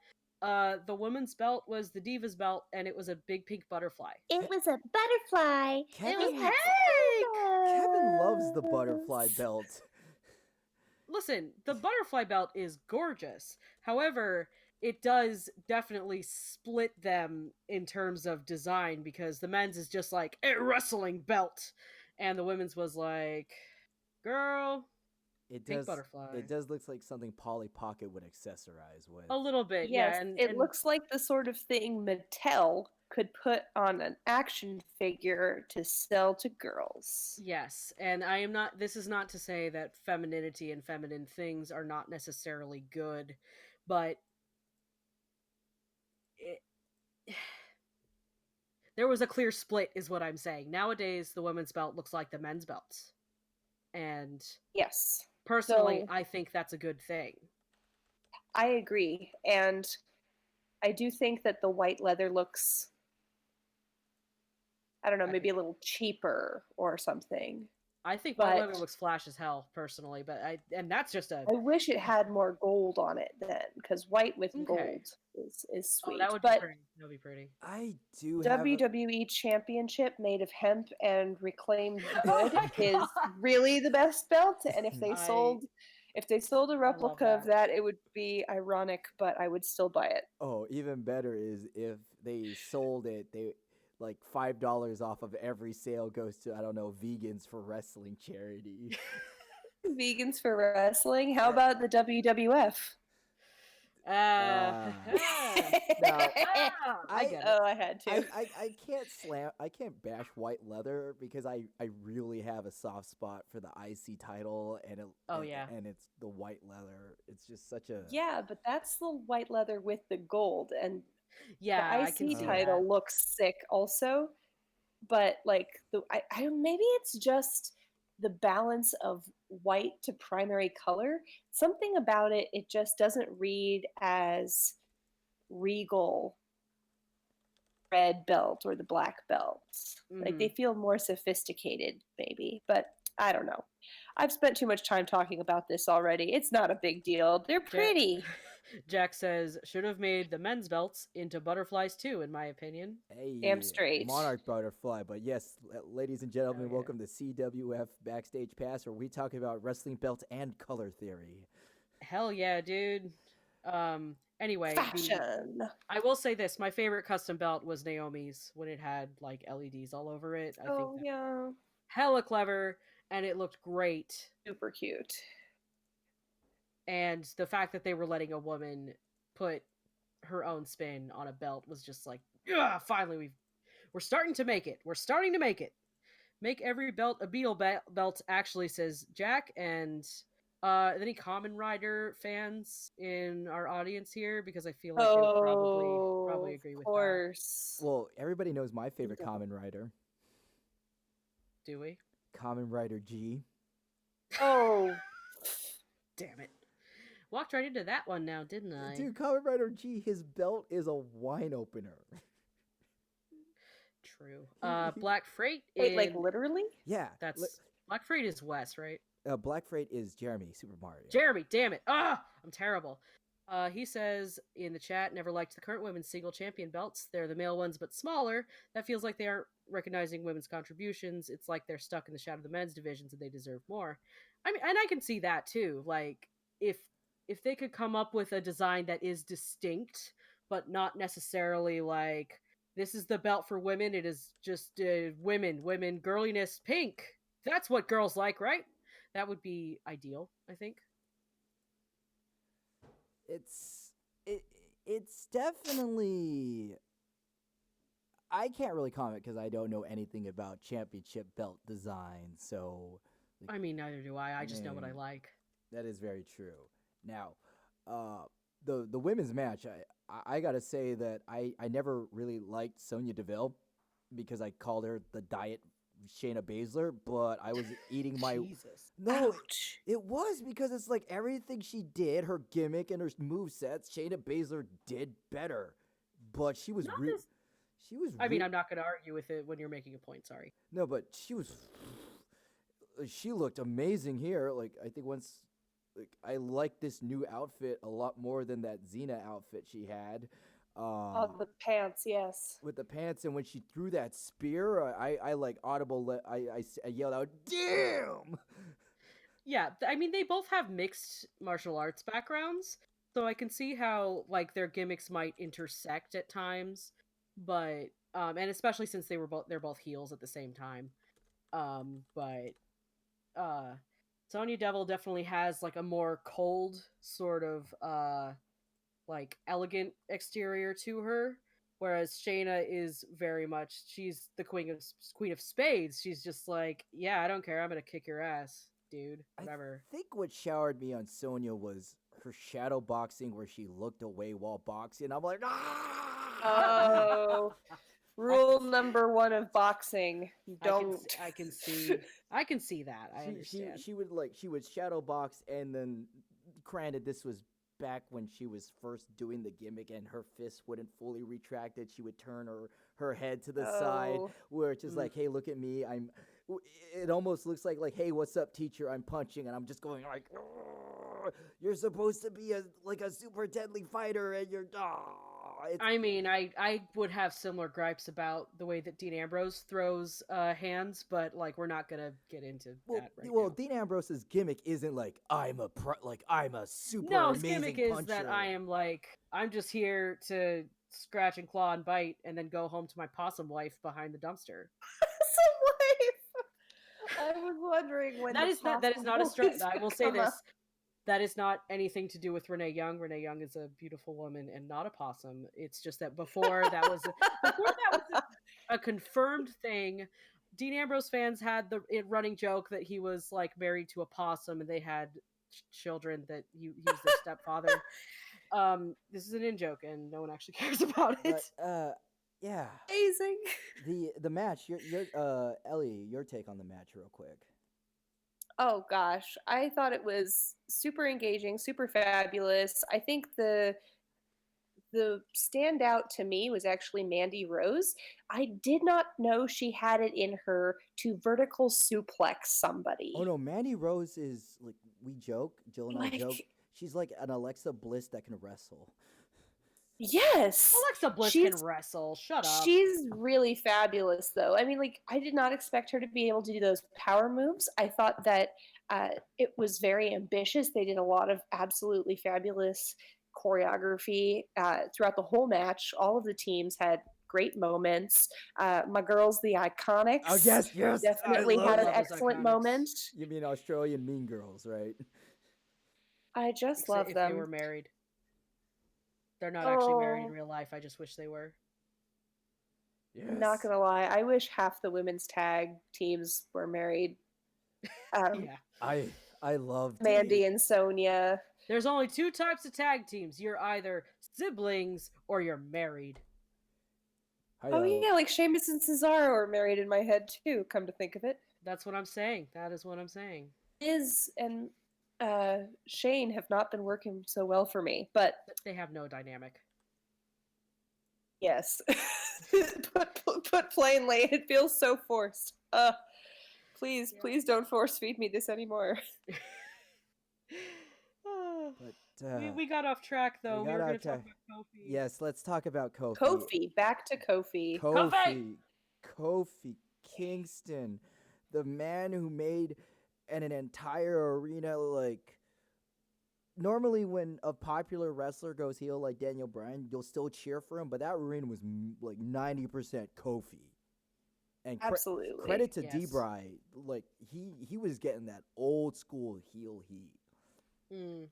the women's belt was the Divas belt, and it was a big pink butterfly. It was a butterfly. Kevin, It had Kevin loves the feathers. butterfly belt. Listen, the butterfly belt is gorgeous. However, it does definitely split them in terms of design because the men's is just like a wrestling belt, and the women's was like, girl, It pink does. butterfly. It does look like something Polly Pocket would accessorize with. A little bit, yes, yeah. And it looks like the sort of thing Mattel could put on an action figure to sell to girls. yes, and I am not. This is not to say that femininity and feminine things are not necessarily good, but there was a clear split, is what I'm saying. Nowadays, the women's belt looks like the men's belts, and Yes, personally, So- I think that's a good thing. I agree. And I do think that the white leather looks, I don't know, I maybe a little cheaper or something. I think white leather But- looks flash as hell, personally, but and that's just a I wish it had more gold on it then, because white with Okay. gold is sweet. that would be but pretty. That would be pretty. I do have. WWE Championship made of hemp and reclaimed Oh wood my is God. really the best belt. And if they I- sold a replica of that. that, it would be ironic, but I would still buy it. Oh, even better is if they sold it. They like $5 off of every sale goes to, I don't know, Vegans for Wrestling charity. Vegans for wrestling. How about the WWF? Now, I get it. Oh, I had to. I can't bash white leather because I really have a soft spot for the IC title and it, Oh, and- yeah. and it's the white leather. It's just such a Yeah, but that's the white leather with the gold, and Yeah, the I can IC see title that. looks sick also. But like I maybe it's just the balance of white to primary color. Something about it, it just doesn't read as regal red belt or the black belts. Like they feel more sophisticated, maybe. But I don't know. I've spent too much time talking about this already. It's not a big deal. They're pretty. Jack says should have made the men's belts into butterflies too, in my opinion. hey, Damn straight. Monarch butterfly. But yes, ladies and gentlemen, yeah. welcome to CWF Backstage Pass, where we talk about wrestling belts and color theory. Hell yeah, dude. Anyway, Fashion. I will say this: my favorite custom belt was Naomi's when it had like LEDs all over it. I think Oh that yeah. hella clever, and it looked great. Super cute. And the fact that they were letting a woman put her own spin on a belt was just like, yeah, finally we're starting to make it. We're starting to make it. Make every belt a Beetle belt, actually, says Jack. And any Kamen Rider fans in our audience here? Because I feel like they would probably agree with Of course. Well, everybody knows my favorite Yeah. Kamen Rider, that. Do we? Kamen Rider G. Oh, Damn it. Walked right into that one now, didn't I? Dude, Kamen Rider G, his belt is a wine opener. True. Black Freight wait, is... like literally? Yeah, That's... Black Freight is Wes, right? Black Freight is Jeremy, Super Mario. Jeremy, damn it. I'm terrible. He says in the chat, never liked the current women's single champion belts. They're the male ones, but smaller. That feels like they aren't recognizing women's contributions. It's like they're stuck in the shadow of the men's divisions and they deserve more. I mean, and I can see that too. Like, if they could come up with a design that is distinct, but not necessarily like, this is the belt for women. It is just women, girliness, pink. That's what girls like, right? That would be ideal, I think. It's definitely. I can't really comment because I don't know anything about championship belt design. So, I mean, neither do I. I just know what I like. That is very true. Now, the women's match, I gotta say that I never really liked Sonya Deville because I called her the diet Shayna Baszler, but I was eating my Jesus. no. Ouch. It was because it's like everything she did, her gimmick and her movesets, Shayna Baszler did better, but she was I mean, I'm not going to argue with it when you're making a point. Sorry. No, but she looked amazing here. Like, I think I like this new outfit a lot more than that Xena outfit she had. The pants, yes. With the pants, and when she threw that spear, I like audible. I yelled out, "Damn!" Yeah, I mean, they both have mixed martial arts backgrounds, so I can see how like their gimmicks might intersect at times. But and especially since they're both heels at the same time. But Sonya Deville definitely has like a more cold sort of like elegant exterior to her, whereas Shayna is very much, she's the queen of spades. She's just like, yeah, I don't care, I'm gonna kick your ass, dude. Whatever. I think what showered me on Sonya was her shadow boxing, where she looked away while boxing. I'm like, ah! Oh, rule number 1 of boxing: don't. I can see that. I understand. She would shadow box, and then, granted, this was back when she was first doing the gimmick, and her fist wouldn't fully retract it. She would turn her head to the side, where it's just like, hey, look at me. It almost looks like, hey, what's up, teacher? I'm punching, and I'm just going like, you're supposed to be a super deadly fighter, and you're. I mean, I would have similar gripes about the way that Dean Ambrose throws hands, but like we're not gonna get into that right now. Dean Ambrose's gimmick isn't like I'm a super no, his amazing gimmick puncher. is that I'm just here to scratch and claw and bite, and then go home to my possum wife behind the dumpster. I was wondering when that is not a stretch. I will say this. That is not anything to do with Renee Young. Renee Young is a beautiful woman and not a possum. It's just that before that was a confirmed thing, Dean Ambrose fans had the running joke that he was like married to a possum, and they had children that he was their stepfather. This is an in-joke, and no one actually cares about it. But, yeah. Amazing. The match. Your Ellie, your take on the match, real quick. Oh gosh, I thought it was super engaging, super fabulous. I think the standout to me was actually Mandy Rose. I did not know she had it in her to vertical suplex somebody. Oh no, Mandy Rose is like, we joke, Jill and I joke. She's like an Alexa Bliss that can wrestle. Yes. Alexa Bliss can wrestle. Shut up. She's really fabulous, though. I mean, like, I did not expect her to be able to do those power moves. I thought that it was very ambitious. They did a lot of absolutely fabulous choreography throughout the whole match. All of the teams had great moments. My girls, the Iconics. Oh, yes. Definitely had an excellent moment. You mean Australian Mean Girls, right? I just love them. If they were married. They're not actually married in real life. I just wish they were. Yes. Not gonna lie, I wish half the women's tag teams were married. Yeah. I love Mandy and Sonya. There's only 2 types of tag teams. You're either siblings or you're married. Oh yeah, like Sheamus and Cesaro are married in my head too, come to think of it. That's what I'm saying. That is what I'm saying. Liz and Shane have not been working so well for me, but they have no dynamic. Yes. Put plainly, it feels so forced. Please, Yeah. please don't force feed me this anymore. But we got off track though. We got were going off to talk track. about Kofi. Yes, let's talk about Kofi. Kofi, back to Kofi. Kofi Kingston, the man who made an entire arena like. Normally, when a popular wrestler goes heel like Daniel Bryan, you'll still cheer for him, but that arena was like 90% Kofi. And Absolutely. credit to Yes. D-Bry, like he was getting that old school heel heat.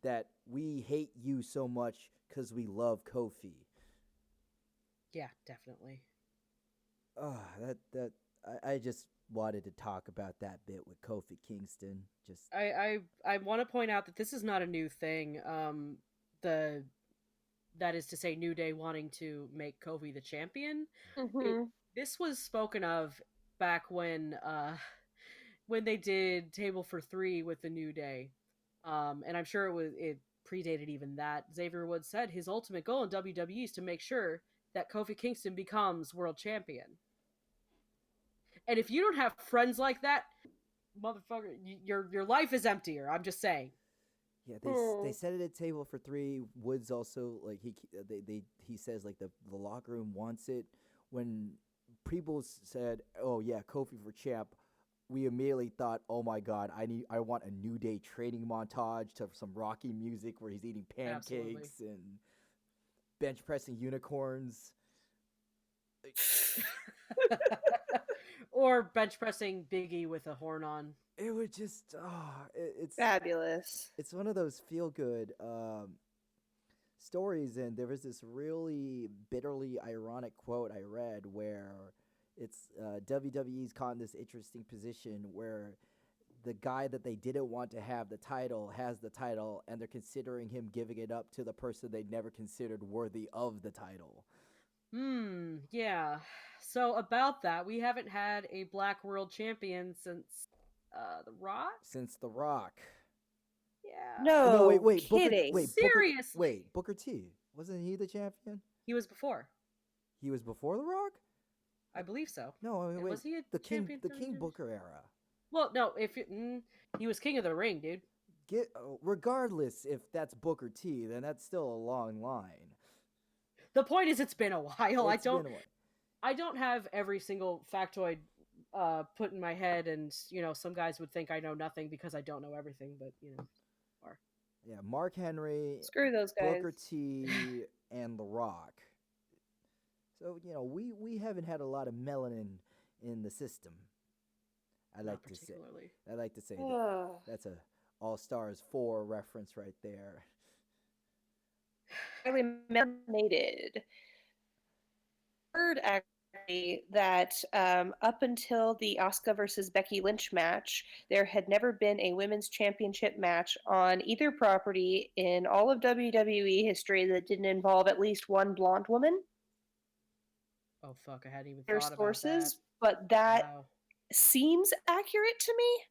That we hate you so much because we love Kofi. Yeah, definitely. I just wanted to talk about that bit with Kofi Kingston. Just I want to point out that this is not a new thing. That is to say, New Day wanting to make Kofi the champion. This was spoken of back when they did Table for Three with the New Day, and I'm sure it predated even that. Xavier Woods said his ultimate goal in WWE is to make sure that Kofi Kingston becomes world champion. And if you don't have friends like that, motherfucker, your life is emptier. I'm just saying. yeah, they said it at Table for Three. Woods also like he says like the locker room wants it. When people said, "Oh yeah, Kofi for champ," we immediately thought, "Oh my god, I want a New Day training montage to some Rocky music where he's eating pancakes and bench pressing unicorns." Or bench pressing Biggie with a horn on. It would just it's Fabulous. It's one of those feel good stories, and there was this really bitterly ironic quote I read where it's WWE's caught in this interesting position where the guy that they didn't want to have the title has the title, and they're considering him giving it up to the person they never considered worthy of the title. Yeah. So about that, we haven't had a Black World Champion since The Rock. Since The Rock. Yeah. No, wait, kidding. Seriously. Booker T. Wasn't he the champion? He was before. He was before The Rock? I believe so. No, wait. Was he a the champion? King Booker era. Well, no. He was King of the Ring, dude. Regardless if that's Booker T, then that's still a long line. The point is, it's been a while. It's been a while. I don't have every single factoid put in my head, and some guys would think I know nothing because I don't know everything, but Yeah, Mark Henry, Screw those guys. Booker T, and The Rock. So we haven't had a lot of melanin in the system. I like to say that's a All Stars 4 reference right there. Highly melanated. Heard actually that up until the Asuka versus Becky Lynch match, there had never been a women's championship match on either property in all of WWE history that didn't involve at least one blonde woman. Oh fuck! I hadn't even There's thought about sources, that. but that Wow. seems accurate to me.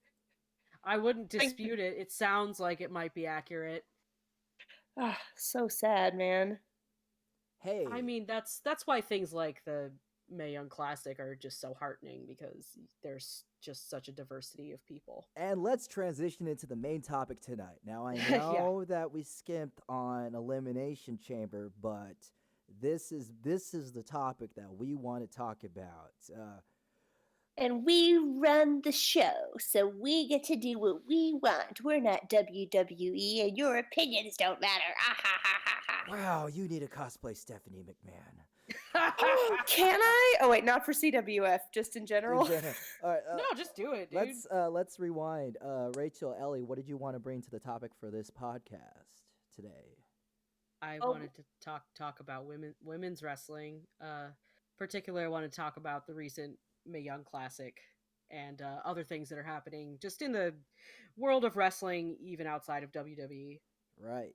I wouldn't dispute it. It sounds like it might be accurate. So sad, man. Hey, I mean, that's why things like the Mae Young Classic are just so heartening, because there's just such a diversity of people. and let's transition into the main topic tonight. Now I know that we skimped on Elimination Chamber, but this is the topic that we want to talk about. And we run the show, so we get to do what we want. We're not WWE, and your opinions don't matter. Ah, ha, ha, ha, ha. Wow, you need to cosplay Stephanie McMahon. Can I? Oh wait, not for CWF, just in general. All right, No, just do it, dude. let's rewind. Rachel, Ellie, what did you want to bring to the topic for this podcast today? I wanted to talk about women's wrestling. Particularly, I want to talk about the recent Mae Young Classic and other things that are happening just in the world of wrestling, even outside of WWE. Right,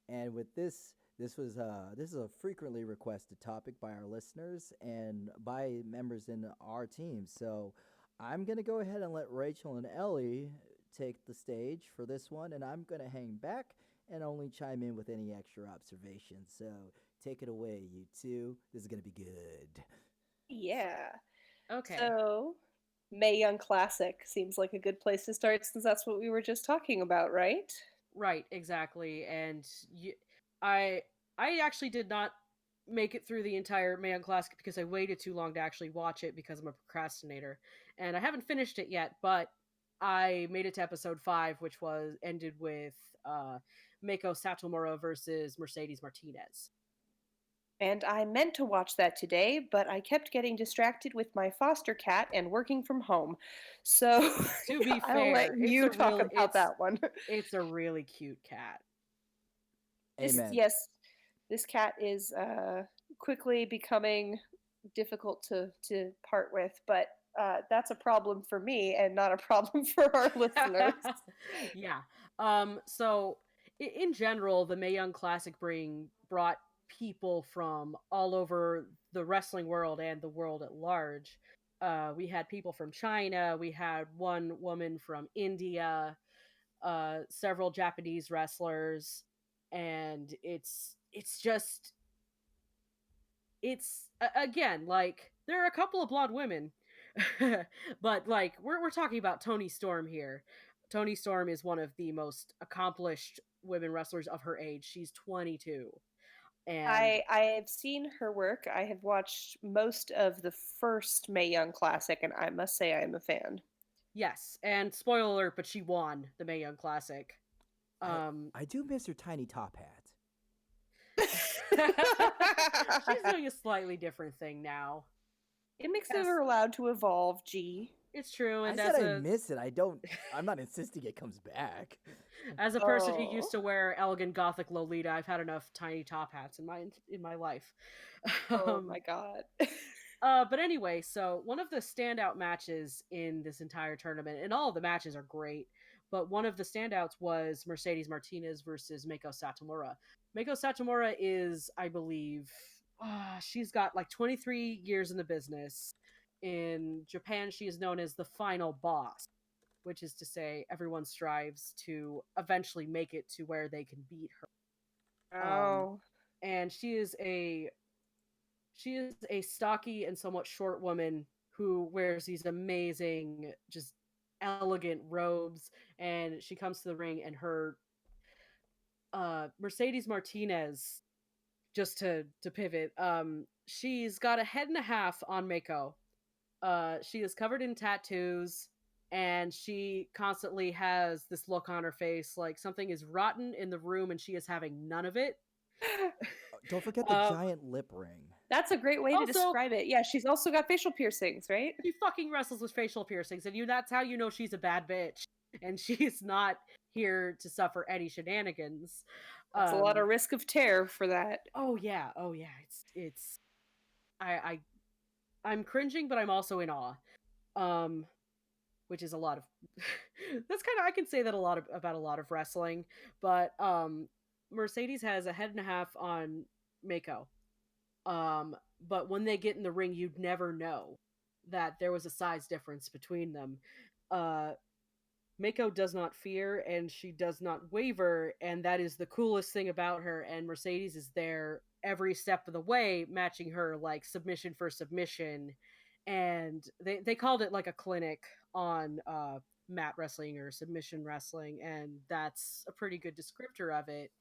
and with this is a frequently requested topic by our listeners and by members in our team. So I'm gonna go ahead and let Rachel and Ellie take the stage for this one, and I'm gonna hang back and only chime in with any extra observations. So take it away, you two. This is gonna be good. Yeah. Okay. So Mae Young Classic seems like a good place to start since that's what we were just talking about, right? Right, exactly. And I I actually did not make it through the entire Man Classic because I waited too long to actually watch it because I'm a procrastinator. And I haven't finished it yet, but I made it to episode 5, which was ended with Mako Satomura versus Mercedes Martinez. And I meant to watch that today, but I kept getting distracted with my foster cat and working from home. So To be I'll let fair, you talk about that one. it's a really cute cat. Amen. Yes, this cat is quickly becoming difficult to part with, but that's a problem for me and not a problem for our listeners. Yeah. So in general, the Mae Young Classic brought people from all over the wrestling world and the world at large. We had people from China. We had one woman from India. Several Japanese wrestlers, and it's just again, like, there are a couple of blonde women, but like we're talking about Toni Storm here. Toni Storm is one of the most accomplished women wrestlers of her age. She's 22, and I have seen her work. I have watched most of the first Mae Young Classic, and I must say I am a fan. yes, and spoiler alert, but she won the Mae Young Classic. I do miss her tiny top hat. She's doing a slightly different thing now. It makes Yes. her allowed to evolve, G. It's true, I and said I miss it. I'm not insisting it comes back. as a person who Oh. used to wear elegant gothic Lolita, I've had enough tiny top hats in my life. Oh my god. But anyway, so one of the standout matches in this entire tournament, and all of the matches are great, but one of the standouts was Mercedes Martinez versus Mako Satomura. Mako Satomura is, I believe, she's got like 23 years in the business. In Japan, she is known as the final boss, which is to say everyone strives to eventually make it to where they can beat her. Oh. And she is a stocky and somewhat short woman who wears these amazing, just elegant robes, and she comes to the ring, and her Mercedes Martinez, just to pivot, she's got a head and a half on Mako. She is covered in tattoos, and she constantly has this look on her face like something is rotten in the room and she is having none of it. Don't forget the giant lip ring. That's a great way to Also- describe it. Yeah, she's also got facial piercings, right? She fucking wrestles with facial piercings, and that's how you know she's a bad bitch, and she's not here to suffer any shenanigans. That's a lot of risk of tear for that. Oh yeah. It's I'm cringing, but I'm also in awe. Which is a lot of that's kind of, I can say that about a lot of wrestling, but Mercedes has a head and a half on Mako. But when they get in the ring, you'd never know that there was a size difference between them. Mako does not fear, and she does not waver, and that is the coolest thing about her. And Mercedes is there every step of the way, matching her like submission for submission. And they called it like a clinic on mat wrestling or submission wrestling, and that's a pretty good descriptor of it.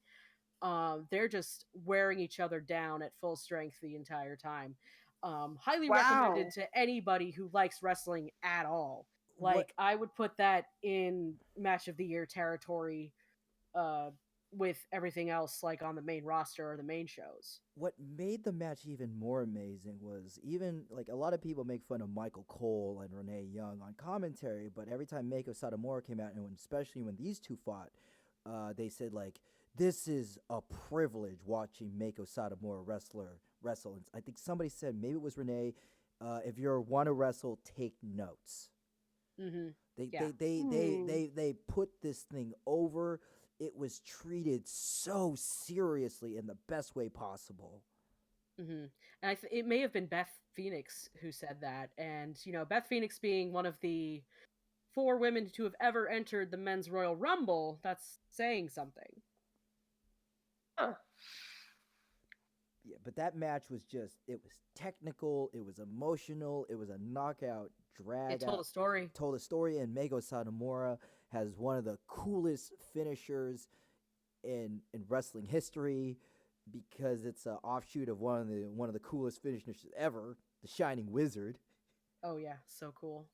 They're just wearing each other down at full strength the entire time. Highly recommended to anybody who likes wrestling at all. Like, I would put that in match of the year territory with everything else, like on the main roster or the main shows. What made the match even more amazing was, even like, a lot of people make fun of Michael Cole and Renee Young on commentary, but every time Mako Satomura came out, and especially when these two fought, they said like, this is a privilege watching Mako Satomura wrestle. And I think somebody said, maybe it was Renee, if you want to wrestle, take notes. Mm-hmm. They put this thing over. It was treated so seriously in the best way possible. Mm-hmm. And it may have been Beth Phoenix who said that. And, Beth Phoenix being one of the 4 women to have ever entered the Men's Royal Rumble, that's saying something. Huh. Yeah, but that match was it was technical, it was emotional, it was a knockout, drag It told out, a story. told a story, and Mego Satomura has one of the coolest finishers in wrestling history because it's an offshoot of one of the coolest finishers ever, the Shining Wizard. Oh yeah, so cool.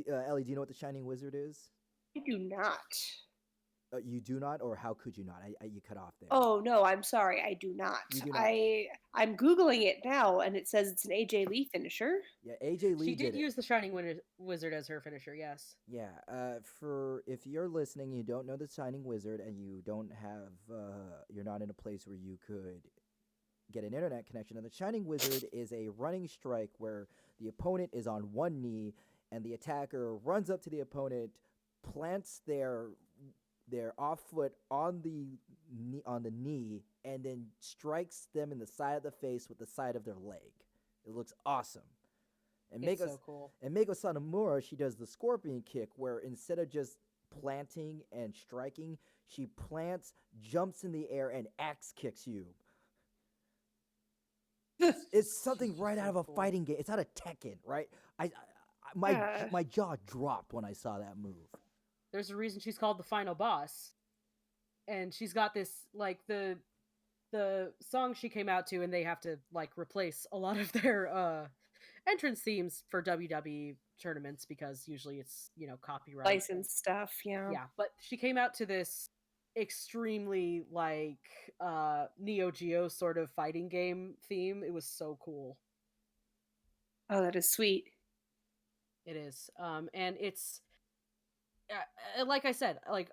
Ellie, do you know what the Shining Wizard is? I do not. You do not, or how could you not? You cut off there. Oh no, I'm sorry, I do not. You do not. I'm googling it now, and it says it's an AJ Lee finisher. Yeah, AJ Lee She did it. use the Shining Wizard as her finisher, yes. Yeah, for if you're listening, you don't know the Shining Wizard, and you don't have, you're not in a place where you could get an internet connection. And the Shining Wizard is a running strike where the opponent is on one knee, and the attacker runs up to the opponent, plants their off foot on the knee, and then strikes them in the side of the face with the side of their leg. It looks awesome. And It's so cool. And Mego Satomura, she does the scorpion kick where instead of just planting and striking, she plants, jumps in the air, and axe kicks you. It's something right out of a cool. fighting game. It's out of Tekken, right? Yeah. My jaw dropped when I saw that move. There's a reason she's called the final boss. And she's got this, like, the song she came out to, and they have to, like, replace a lot of their entrance themes for WWE tournaments because usually it's, copyright. License stuff, yeah. Yeah, but she came out to this extremely, like, Neo Geo sort of fighting game theme. It was so cool. Oh, that is sweet. It is. And it's, like I said, like,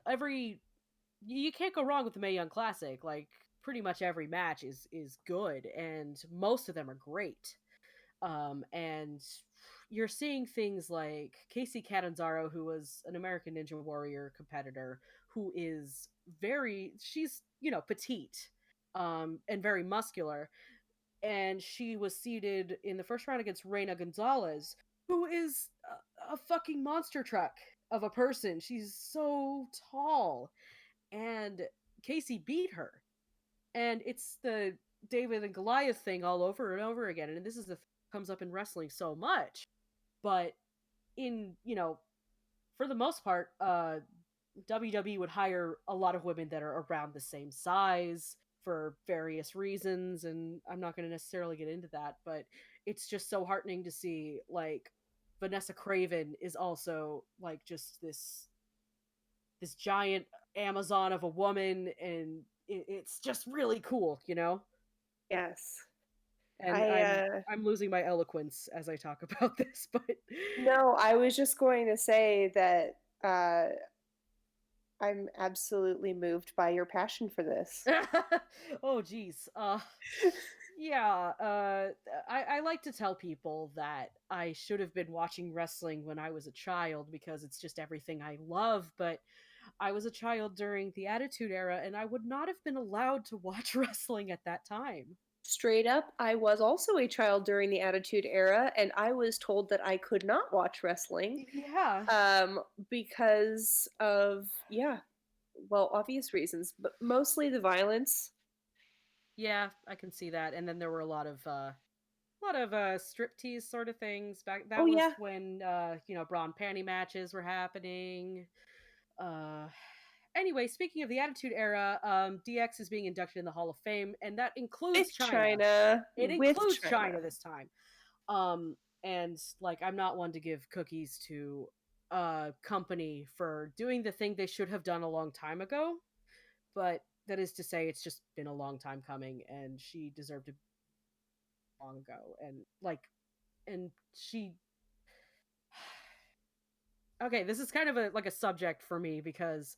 you can't go wrong with the Mae Young Classic. Like, pretty much every match is good, and most of them are great. And you're seeing things like Casey Catanzaro, who was an American Ninja Warrior competitor, who is she's, petite, and very muscular. And she was seeded in the first round against Reina Gonzalez, who is a fucking monster truck of a person. She's so tall. And Casey beat her. And it's the David and Goliath thing all over and over again. And this is comes up in wrestling so much. But for the most part, WWE would hire a lot of women that are around the same size for various reasons, and I'm not going to necessarily get into that, but it's just so heartening to see, like, Vanessa Craven is also, like, just this giant Amazon of a woman, and it's just really cool, Yes. And I'm losing my eloquence as I talk about this, but No, I was just going to say that I'm absolutely moved by your passion for this. Oh geez. Yeah, I like to tell people that I should have been watching wrestling when I was a child because it's just everything I love, but I was a child during the Attitude Era and I would not have been allowed to watch wrestling at that time. Straight up, I was also a child during the Attitude Era, and I was told that I could not watch wrestling. Yeah. Because of, obvious reasons, but mostly the violence. Yeah, I can see that. And then there were a lot of striptease sort of things back. That was when bra and panty matches were happening. Anyway, speaking of the Attitude Era, DX is being inducted in the Hall of Fame, and that includes China. It includes China this time. And like, I'm not one to give cookies to a company for doing the thing they should have done a long time ago, but that is to say, it's just been a long time coming, and she deserved it long ago. And she. Okay, this is kind of a subject for me because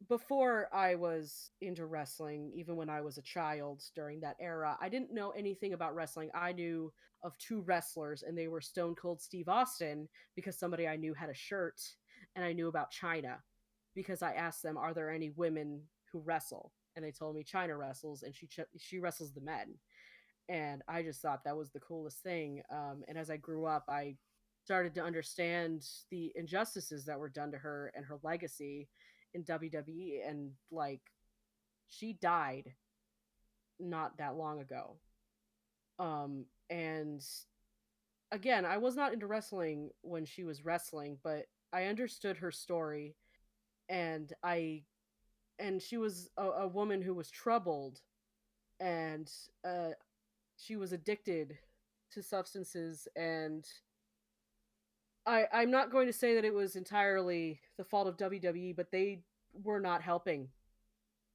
before I was into wrestling, even when I was a child during that era, I didn't know anything about wrestling. I knew of two wrestlers, and they were Stone Cold Steve Austin, because somebody I knew had a shirt, and I knew about China because I asked them, are there any women who wrestle? And they told me China wrestles, and she wrestles the men. And I just thought that was the coolest thing. And as I grew up, I started to understand the injustices that were done to her and her legacy in WWE. And like, she died not that long ago. And again, I was not into wrestling when she was wrestling, but I understood her story, and she was a woman who was troubled, and she was addicted to substances, and I'm not going to say that it was entirely the fault of WWE, but they were not helping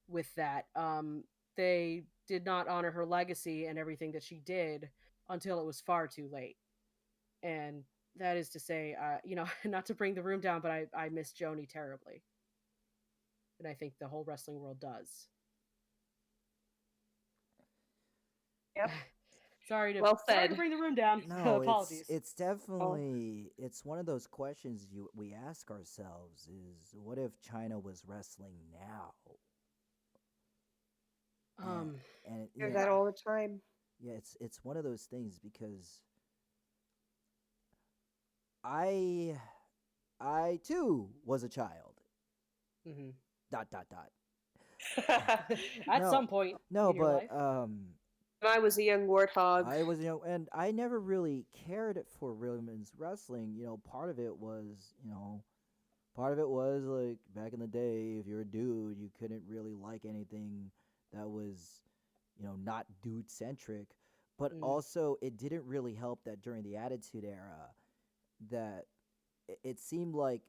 with that. They did not honor her legacy and everything that she did until it was far too late. And that is to say, not to bring the room down, but I miss Joni terribly. And I think the whole wrestling world does. Yep. Sorry to Well sorry to said. bring the room down. No, Apologies. it's definitely it's one of those questions we ask ourselves is what if China was wrestling now? And Hear that all the time. yeah, it's one of those things because I too was a child. Mm-hmm. Dot dot dot. At No, some point No, in your but life. I was a young warthog. I was and I never really cared for women's wrestling. Part of it was like back in the day, if you're a dude, you couldn't really like anything that was not dude centric. But also, it didn't really help that during the Attitude Era, that it seemed like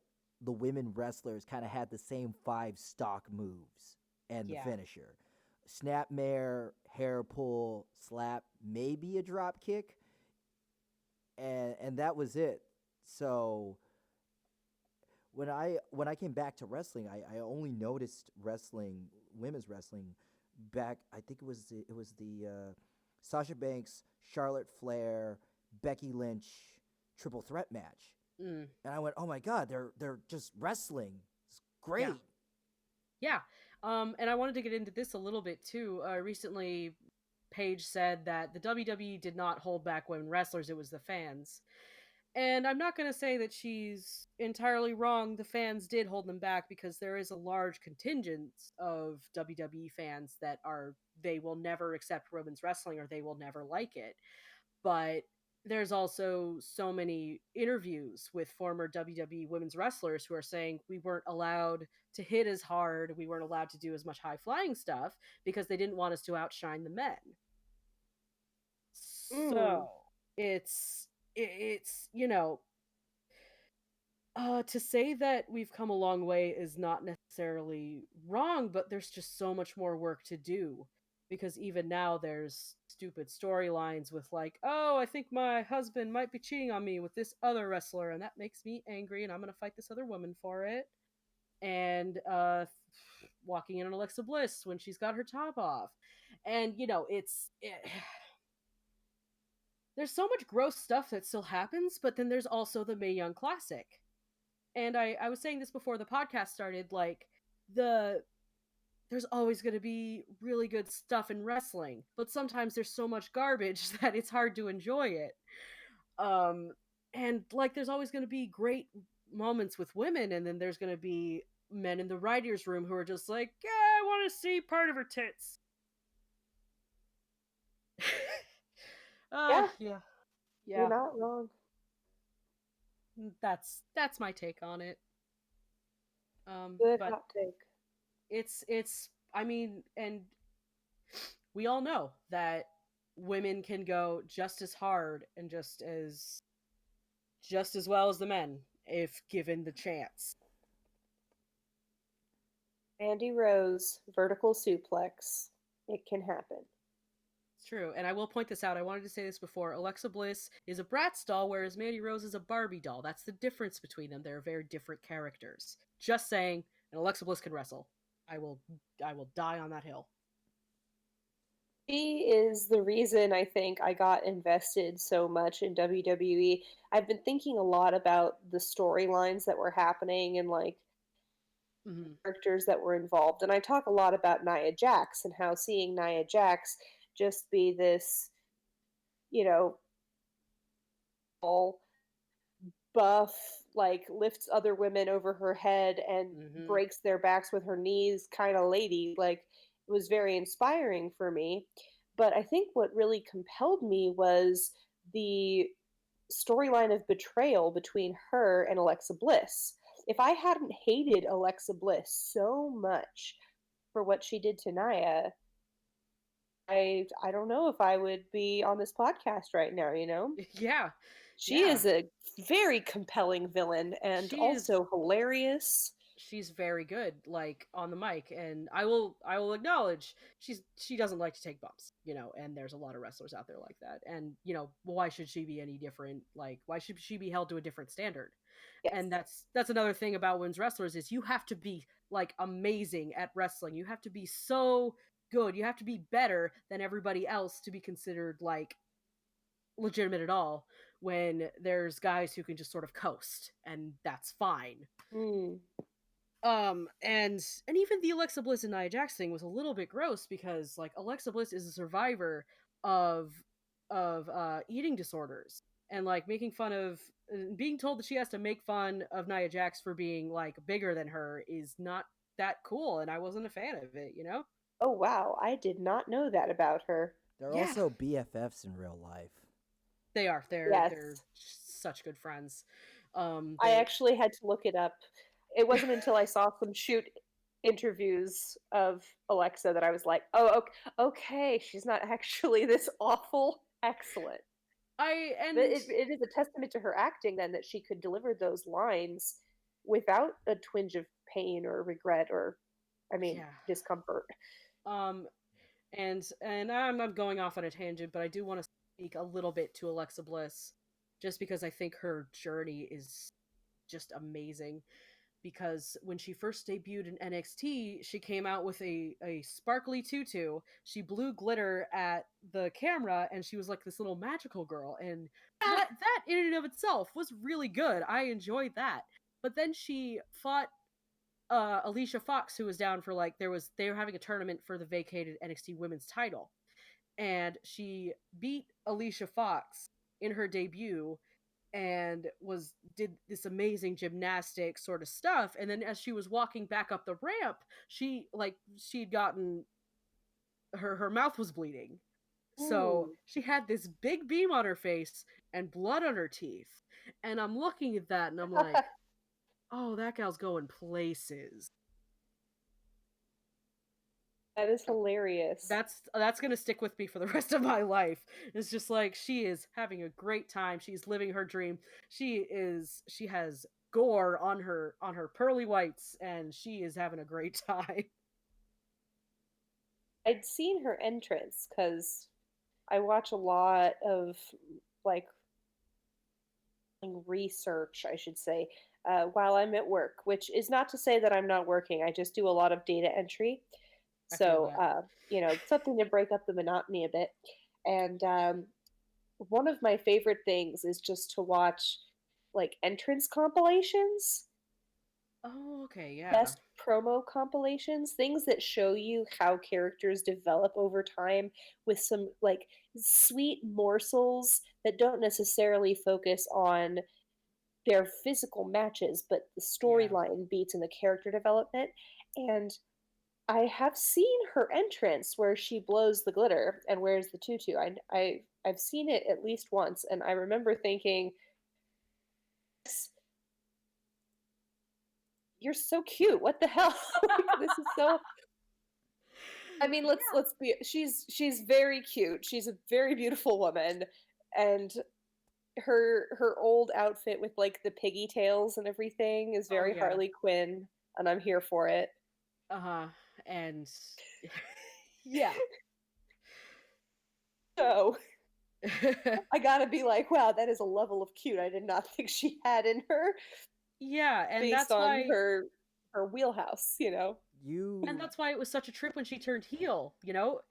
the women wrestlers kind of had the same 5 stock moves and the finisher: snapmare, hair pull, slap, maybe a drop kick, and that was it. So when I came back to wrestling, I only noticed women's wrestling back. I think it was the Sasha Banks, Charlotte Flair, Becky Lynch triple threat match. And I went, oh my god, they're just wrestling. It's great. Yeah. And I wanted to get into this a little bit too. Recently, Paige said that the WWE did not hold back women wrestlers; it was the fans. And I'm not going to say that she's entirely wrong. The fans did hold them back because there is a large contingent of WWE fans that they will never accept women's wrestling or they will never like it. But there's also so many interviews with former WWE women's wrestlers who are saying we weren't allowed to hit as hard, we weren't allowed to do as much high flying stuff because they didn't want us to outshine the men. So it's to say that we've come a long way is not necessarily wrong, but there's just so much more work to do. Because even now there's stupid storylines with like, oh, I think my husband might be cheating on me with this other wrestler, and that makes me angry, and I'm going to fight this other woman for it. And walking in on Alexa Bliss when she's got her top off. And, there's so much gross stuff that still happens, but then there's also the Mae Young Classic. And I was saying this before the podcast started, like, there's always going to be really good stuff in wrestling, but sometimes there's so much garbage that it's hard to enjoy it. And, like, there's always going to be great moments with women, and then there's going to be men in the writer's room who are just like, yeah, I want to see part of her tits. Yeah. You're not wrong. That's my take on it. Good but hot take. It's I mean, and we all know that women can go just as hard and just as well as the men if given the chance. Mandy Rose, vertical suplex. It can happen. It's true, and I will point this out. I wanted to say this before. Alexa Bliss is a Bratz doll, whereas Mandy Rose is a Barbie doll. That's the difference between them. They're very different characters. Just saying, and Alexa Bliss can wrestle. I will die on that hill. She is the reason I think I got invested so much in WWE. I've been thinking a lot about the storylines that were happening and like characters that were involved. And I talk a lot about Nia Jax and how seeing Nia Jax just be this, all buff, like lifts other women over her head and breaks their backs with her knees kind of lady. Like, was very inspiring for me. But I think what really compelled me was the storyline of betrayal between her and Alexa Bliss. If I hadn't hated Alexa Bliss so much for what she did to Naya, I don't know if I would be on this podcast right now, you know? Yeah. She Yeah. is a very compelling villain and She is also hilarious. she's very good, like, on the mic, and I will acknowledge she doesn't like to take bumps, and there's a lot of wrestlers out there like that. And why should she be any different? Like, why should she be held to a different standard? Yes. And that's another thing about women's wrestlers is you have to be, like, amazing at wrestling. You have to be so good. You have to be better than everybody else to be considered, like, legitimate at all, when there's guys who can just sort of coast, and that's fine. Mm. And even the Alexa Bliss and Nia Jax thing was a little bit gross, because, like, Alexa Bliss is a survivor of eating disorders, and, like, making fun of being told that she has to make fun of Nia Jax for being, like, bigger than her is not that cool, and I wasn't a fan of it. Oh, wow. I did not know that about her. They're Yeah. also BFFs in real life. They are. They're Yes. such good friends. I actually had to look it up. It wasn't until I saw some shoot interviews of Alexa that I was like, oh, okay, she's not actually this awful. Excellent. But it is a testament to her acting then that she could deliver those lines without a twinge of pain or regret or, discomfort. And I'm going off on a tangent, but I do want to speak a little bit to Alexa Bliss, just because I think her journey is just amazing. Because when she first debuted in NXT, she came out with a sparkly tutu. She blew glitter at the camera, and she was like this little magical girl. And that in and of itself was really good. I enjoyed that. But then she fought Alicia Fox, who was down for, like, they were having a tournament for the vacated NXT Women's title, and she beat Alicia Fox in her debut, and did this amazing gymnastic sort of stuff. And then as she was walking back up the ramp, she'd gotten her mouth was bleeding. So she had this big beam on her face and blood on her teeth. And I'm looking at that and I'm like, oh, that gal's going places. That is hilarious. That's gonna stick with me for the rest of my life. It's just like, she is having a great time. She's living her dream. She has gore on her pearly whites, and she is having a great time. I'd seen her entrance because I watch a lot of, like, research, I should say, while I'm at work, which is not to say that I'm not working. I just do a lot of data entry. So, something to break up the monotony a bit. And one of my favorite things is just to watch, like, entrance compilations. Oh, okay, yeah. Best promo compilations, things that show you how characters develop over time with some, like, sweet morsels that don't necessarily focus on their physical matches, but the storyline beats and the character development. And I have seen her entrance where she blows the glitter and wears the tutu. I've seen it at least once, and I remember thinking, "You're so cute. What the hell? This is so." I mean, let's be. She's very cute. She's a very beautiful woman, and her old outfit with, like, the piggy tails and everything is very Harley Quinn, and I'm here for it. And yeah. So I gotta be like, wow, that is a level of cute I did not think she had in her. Yeah, and based that's on why her wheelhouse, And that's why it was such a trip when she turned heel,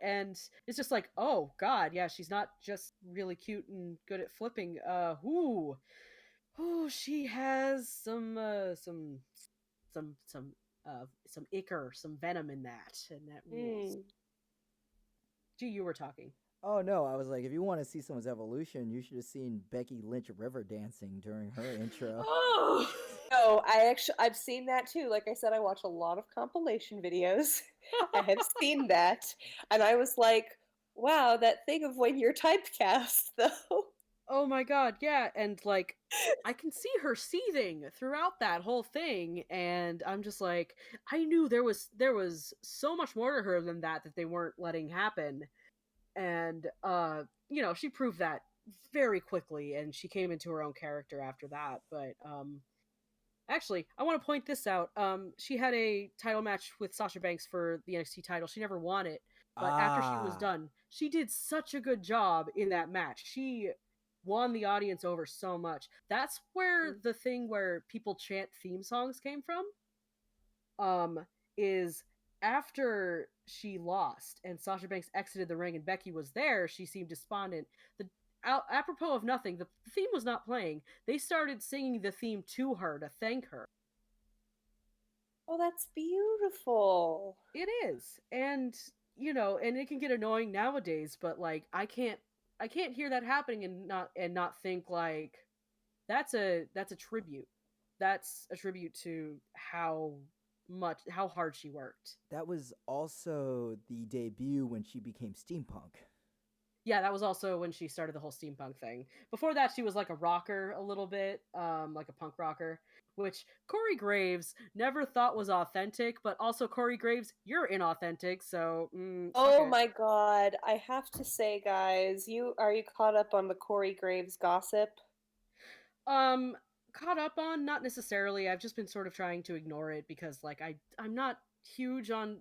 and it's just like, oh god, yeah, she's not just really cute and good at flipping. She has some ichor, some venom in that, and that rules. Gee, you were talking. Oh no, I was like, if you want to see someone's evolution, you should have seen Becky Lynch river dancing during her intro. Oh, No, I've seen that too. Like I said, I watch a lot of compilation videos. I have seen that, and I was like, wow, that thing of when you're typecast, though. oh my god, yeah, and like I can see her seething throughout that whole thing, and I'm just like, I knew there was so much more to her than that they weren't letting happen, and she proved that very quickly, and she came into her own character after that. But actually, I want to point this out. She had a title match with Sasha Banks for the NXT title. She never won it, but after she was Ah, done, she did such a good job in that match. She won the audience over so much. That's where the thing where people chant theme songs came from. Is after she lost and Sasha Banks exited the ring and Becky was there, she seemed despondent. Apropos of nothing, the theme was not playing. They started singing the theme to her to thank her. Oh, that's beautiful. It is, and and it can get annoying nowadays. But like, I can't hear that happening and not think like that's a tribute. That's a tribute to how hard she worked. that was also the debut when she became steampunk. Yeah, that was also when she started the whole steampunk thing. Before that, she was like a rocker a little bit, like a punk rocker, which Corey Graves never thought was authentic, but also Corey Graves, you're inauthentic, so Oh fuck it. my god, I have to say, guys, are you caught up on the Corey Graves gossip? Caught up on, not necessarily. I've just been sort of trying to ignore it because like I'm not huge on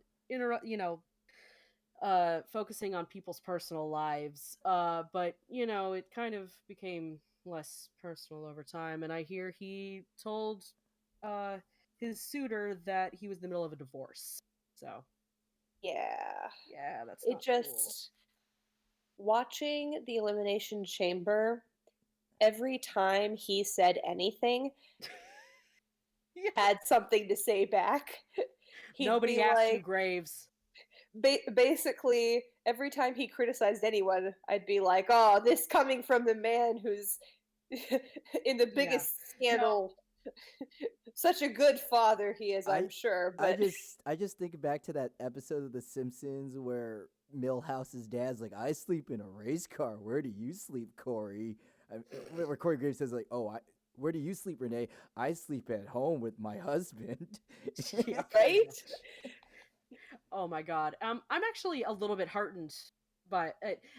focusing on people's personal lives. But it kind of became less personal over time, and I hear he told uh his suitor that he was in the middle of a divorce. So Yeah. yeah, that's It not cool. just watching the Elimination Chamber, every time he said anything, Yeah. had something to say back. He'd Nobody be asked you, like, Graves. basically, every time he criticized anyone, I'd be like, oh, this coming from the man who's in the Yeah. biggest scandal. Such a good father he is, I'm sure. I But just think back to that episode of The Simpsons where Milhouse's dad's like, "I sleep in a race car. Where do you sleep, Corey?" Where Corey Graves says like, "Oh, where do you sleep, Renee? I sleep at home with my husband." Yeah, right? pretty much. Oh my god. I'm actually a little bit heartened by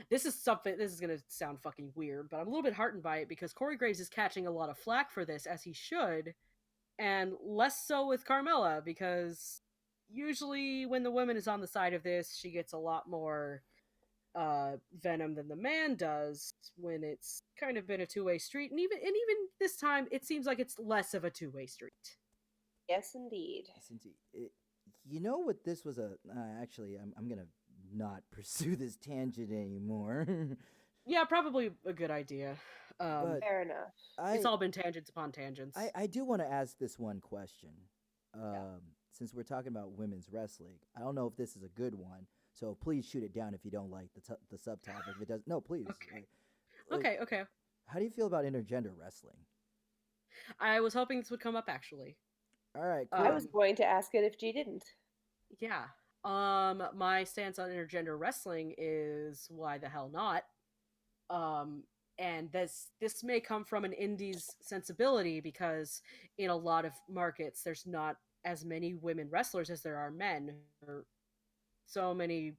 this is something. This is gonna sound fucking weird, but I'm a little bit heartened by it because Corey Graves is catching a lot of flack for this, as he should, and less so with Carmella, because usually when the woman is on the side of this, she gets a lot more venom than the man does when it's kind of been a two-way street, and even this time it seems like it's less of a two-way street. Yes, indeed. Yes, indeed. You know what this was a actually I'm gonna not pursue this tangent anymore. Yeah, probably a good idea. But Fair enough. It's I all been tangents upon tangents. I do want to ask this one question. Yeah. Since we're talking about women's wrestling, I don't know if this is a good one, so please shoot it down if you don't like the subtopic. If it does, no, please. Okay. Like, Okay. how do you feel about intergender wrestling? I was hoping this would come up actually. All right, cool. I was going to ask it if G didn't. Yeah. My stance on intergender wrestling is why the hell not? And this may come from an indies sensibility because in a lot of markets there's not as many women wrestlers as there are men, for so many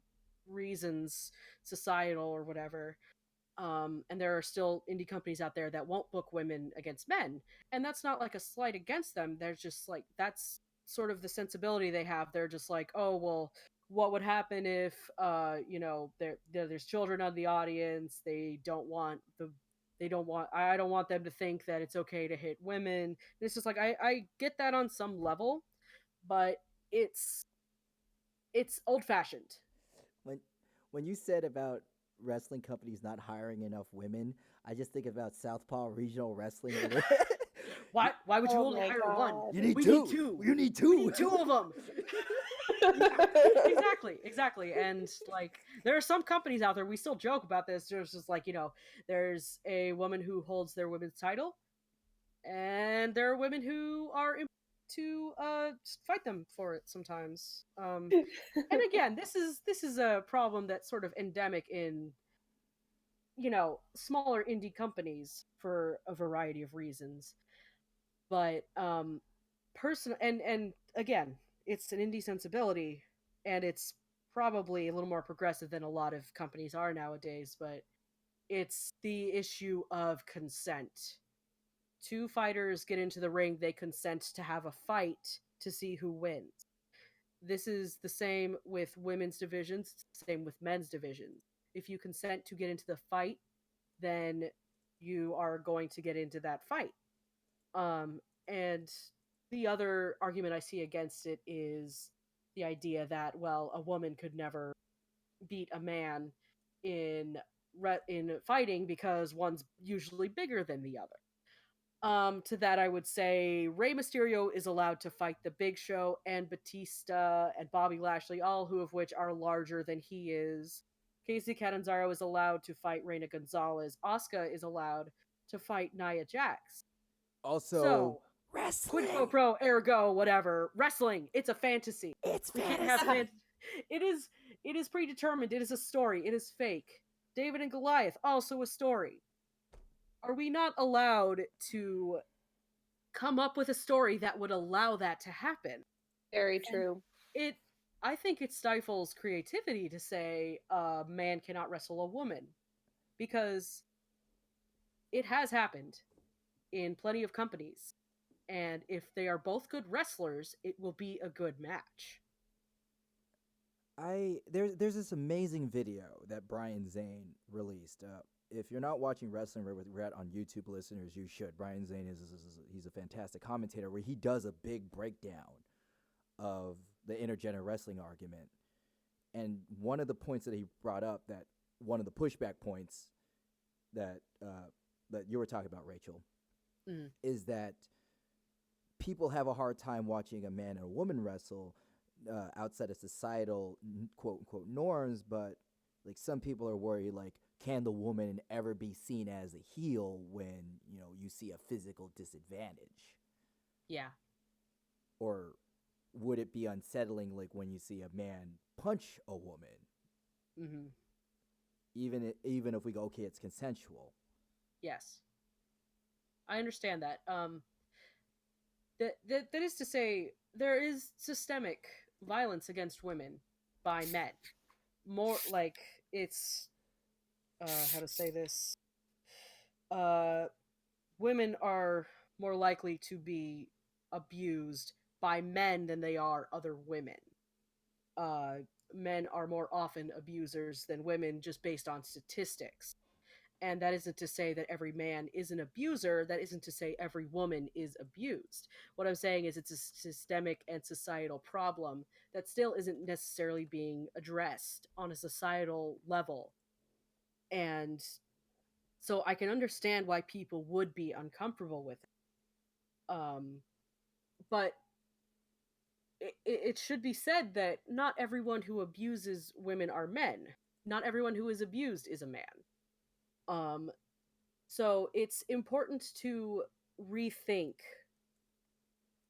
reasons, societal or whatever. And there are still indie companies out there that won't book women against men, and that's not like a slight against them. They're just like, that's sort of the sensibility they have. They're just like, oh well, what would happen if there's children on the audience? I don't want them to think that it's okay to hit women. And it's just like, I get that on some level, but it's old fashioned. When you said about wrestling companies not hiring enough women, I just think about Southpaw Regional Wrestling. Why would you Oh only my hire God. one? You need We two. need two. You need two. We need two of them. Exactly. And like, there are some companies out there, we still joke about this. There's just like, there's a woman who holds their women's title, and there are women who are to fight them for it sometimes. And again, this is a problem that's sort of endemic in smaller indie companies for a variety of reasons. But and again, it's an indie sensibility, and it's probably a little more progressive than a lot of companies are nowadays, but it's the issue of consent. Two fighters get into the ring, they consent to have a fight to see who wins. This is the same with women's divisions, same with men's divisions. If you consent to get into the fight, then you are going to get into that fight. And the other argument I see against it is the idea that, well, a woman could never beat a man in fighting because one's usually bigger than the other. To that, I would say Rey Mysterio is allowed to fight the Big Show and Batista and Bobby Lashley, all of which are larger than he is. Casey Catanzaro is allowed to fight Reina Gonzalez. Asuka is allowed to fight Nia Jax. Also, so, wrestling. Quid pro pro, ergo, whatever. Wrestling. It's a fantasy. It's we fantasy. Can't have it is predetermined. It is a story. It is fake. David and Goliath, also a story. Are we not allowed to come up with a story that would allow that to happen? Very true. I think it stifles creativity to say a man cannot wrestle a woman, because it has happened in plenty of companies, and if they are both good wrestlers, it will be a good match. There's this amazing video that Brian Zane released. If you're not watching Wrestling with Red on YouTube, listeners, you should. Brian Zane he's a fantastic commentator where he does a big breakdown of the intergender wrestling argument. And one of the points that he brought up, that one of the pushback points that you were talking about, Rachel, is that people have a hard time watching a man and a woman wrestle outside of societal quote unquote norms, but like some people are worried, like, can the woman ever be seen as a heel when you see a physical disadvantage? Yeah. Or would it be unsettling, like when you see a man punch a woman? Mm-hmm. Even if we go, okay, it's consensual. Yes, I understand that. That is to say, there is systemic violence against women by men. More like, it's how to say this. Women are more likely to be abused by men than they are other women. Men are more often abusers than women, just based on statistics. And that isn't to say that every man is an abuser. That isn't to say every woman is abused. What I'm saying is it's a systemic and societal problem that still isn't necessarily being addressed on a societal level. And so I can understand why people would be uncomfortable with it. But it should be said that not everyone who abuses women are men. Not everyone who is abused is a man. So it's important to rethink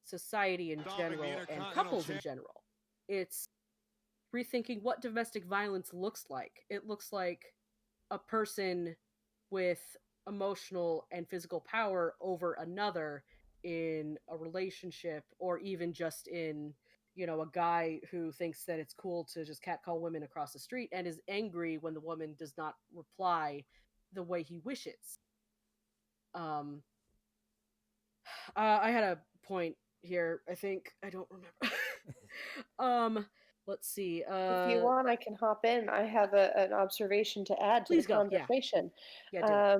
society in general and couples in general. It's rethinking what domestic violence looks like. It looks like a person with emotional and physical power over another in a relationship, or even just in, a guy who thinks that it's cool to just catcall women across the street and is angry when the woman does not reply the way he wishes. I had a point here. I think I don't remember. Let's see. If you want, I can hop in. I have an observation to add to the conversation. Yeah,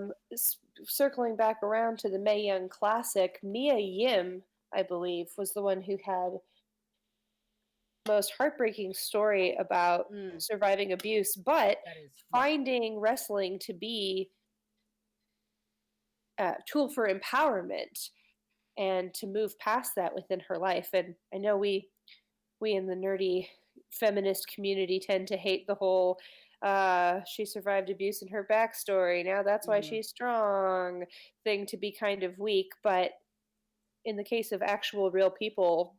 circling back around to the Mae Young Classic, Mia Yim, I believe, was the one who had the most heartbreaking story about surviving abuse, but finding wrestling to be a tool for empowerment and to move past that within her life. And I know we in the nerdy feminist community tend to hate the whole she survived abuse in her backstory, now that's why she's strong thing to be kind of weak. But in the case of actual real people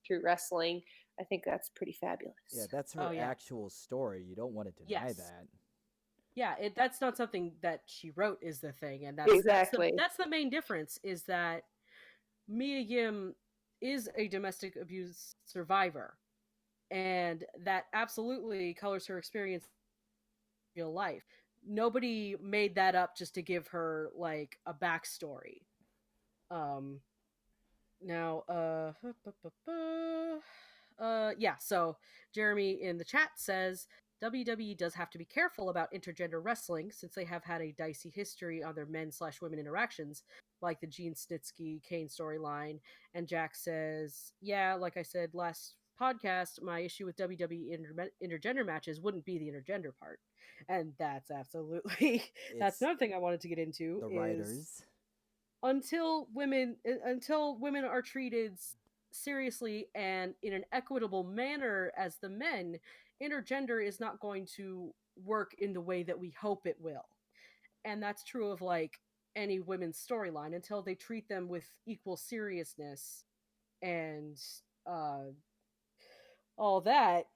through wrestling, I think that's pretty fabulous. Yeah, that's her actual story. You don't want to deny that. Yeah, that's not something that she wrote is the thing, and that's the main difference, is that Mia Yim is a domestic abuse survivor, and that absolutely colors her experience in real life. Nobody made that up just to give her like a backstory. So Jeremy in the chat says WWE does have to be careful about intergender wrestling since they have had a dicey history on their men/women interactions, like the Gene Snitsky Kane storyline. And Jack says, yeah, like I said last podcast, my issue with WWE intergender matches wouldn't be the intergender part. And that's absolutely that's another thing I wanted to get into. The writers. Until women are treated seriously and in an equitable manner as the men, intergender is not going to work in the way that we hope it will. And that's true of like any women's storyline. Until they treat them with equal seriousness and all that,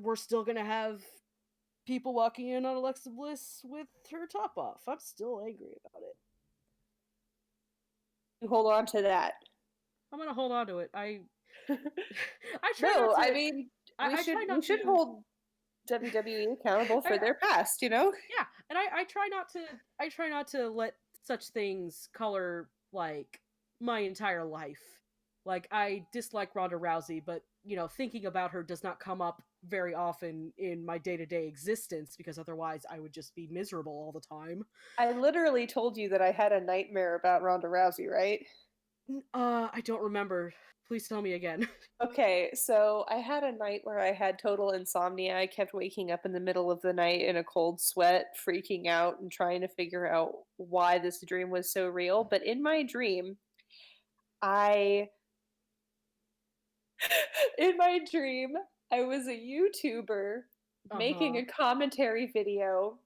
we're still gonna have people walking in on Alexa Bliss with her top off. I'm still angry about it. You hold on to that. I'm gonna hold on to it. I we should hold WWE accountable for their past, you know? Yeah, and I try not to let such things color like my entire life. Like, I dislike Ronda Rousey, but you know, thinking about her does not come up very often in my day-to-day existence, because otherwise I would just be miserable all the time. I literally told you that I had a nightmare about Ronda Rousey, right? I don't remember. Please tell me again. Okay, so I had a night where I had total insomnia. I kept waking up in the middle of the night in a cold sweat, freaking out and trying to figure out why this dream was so real. But in my dream, I was a YouTuber making a commentary video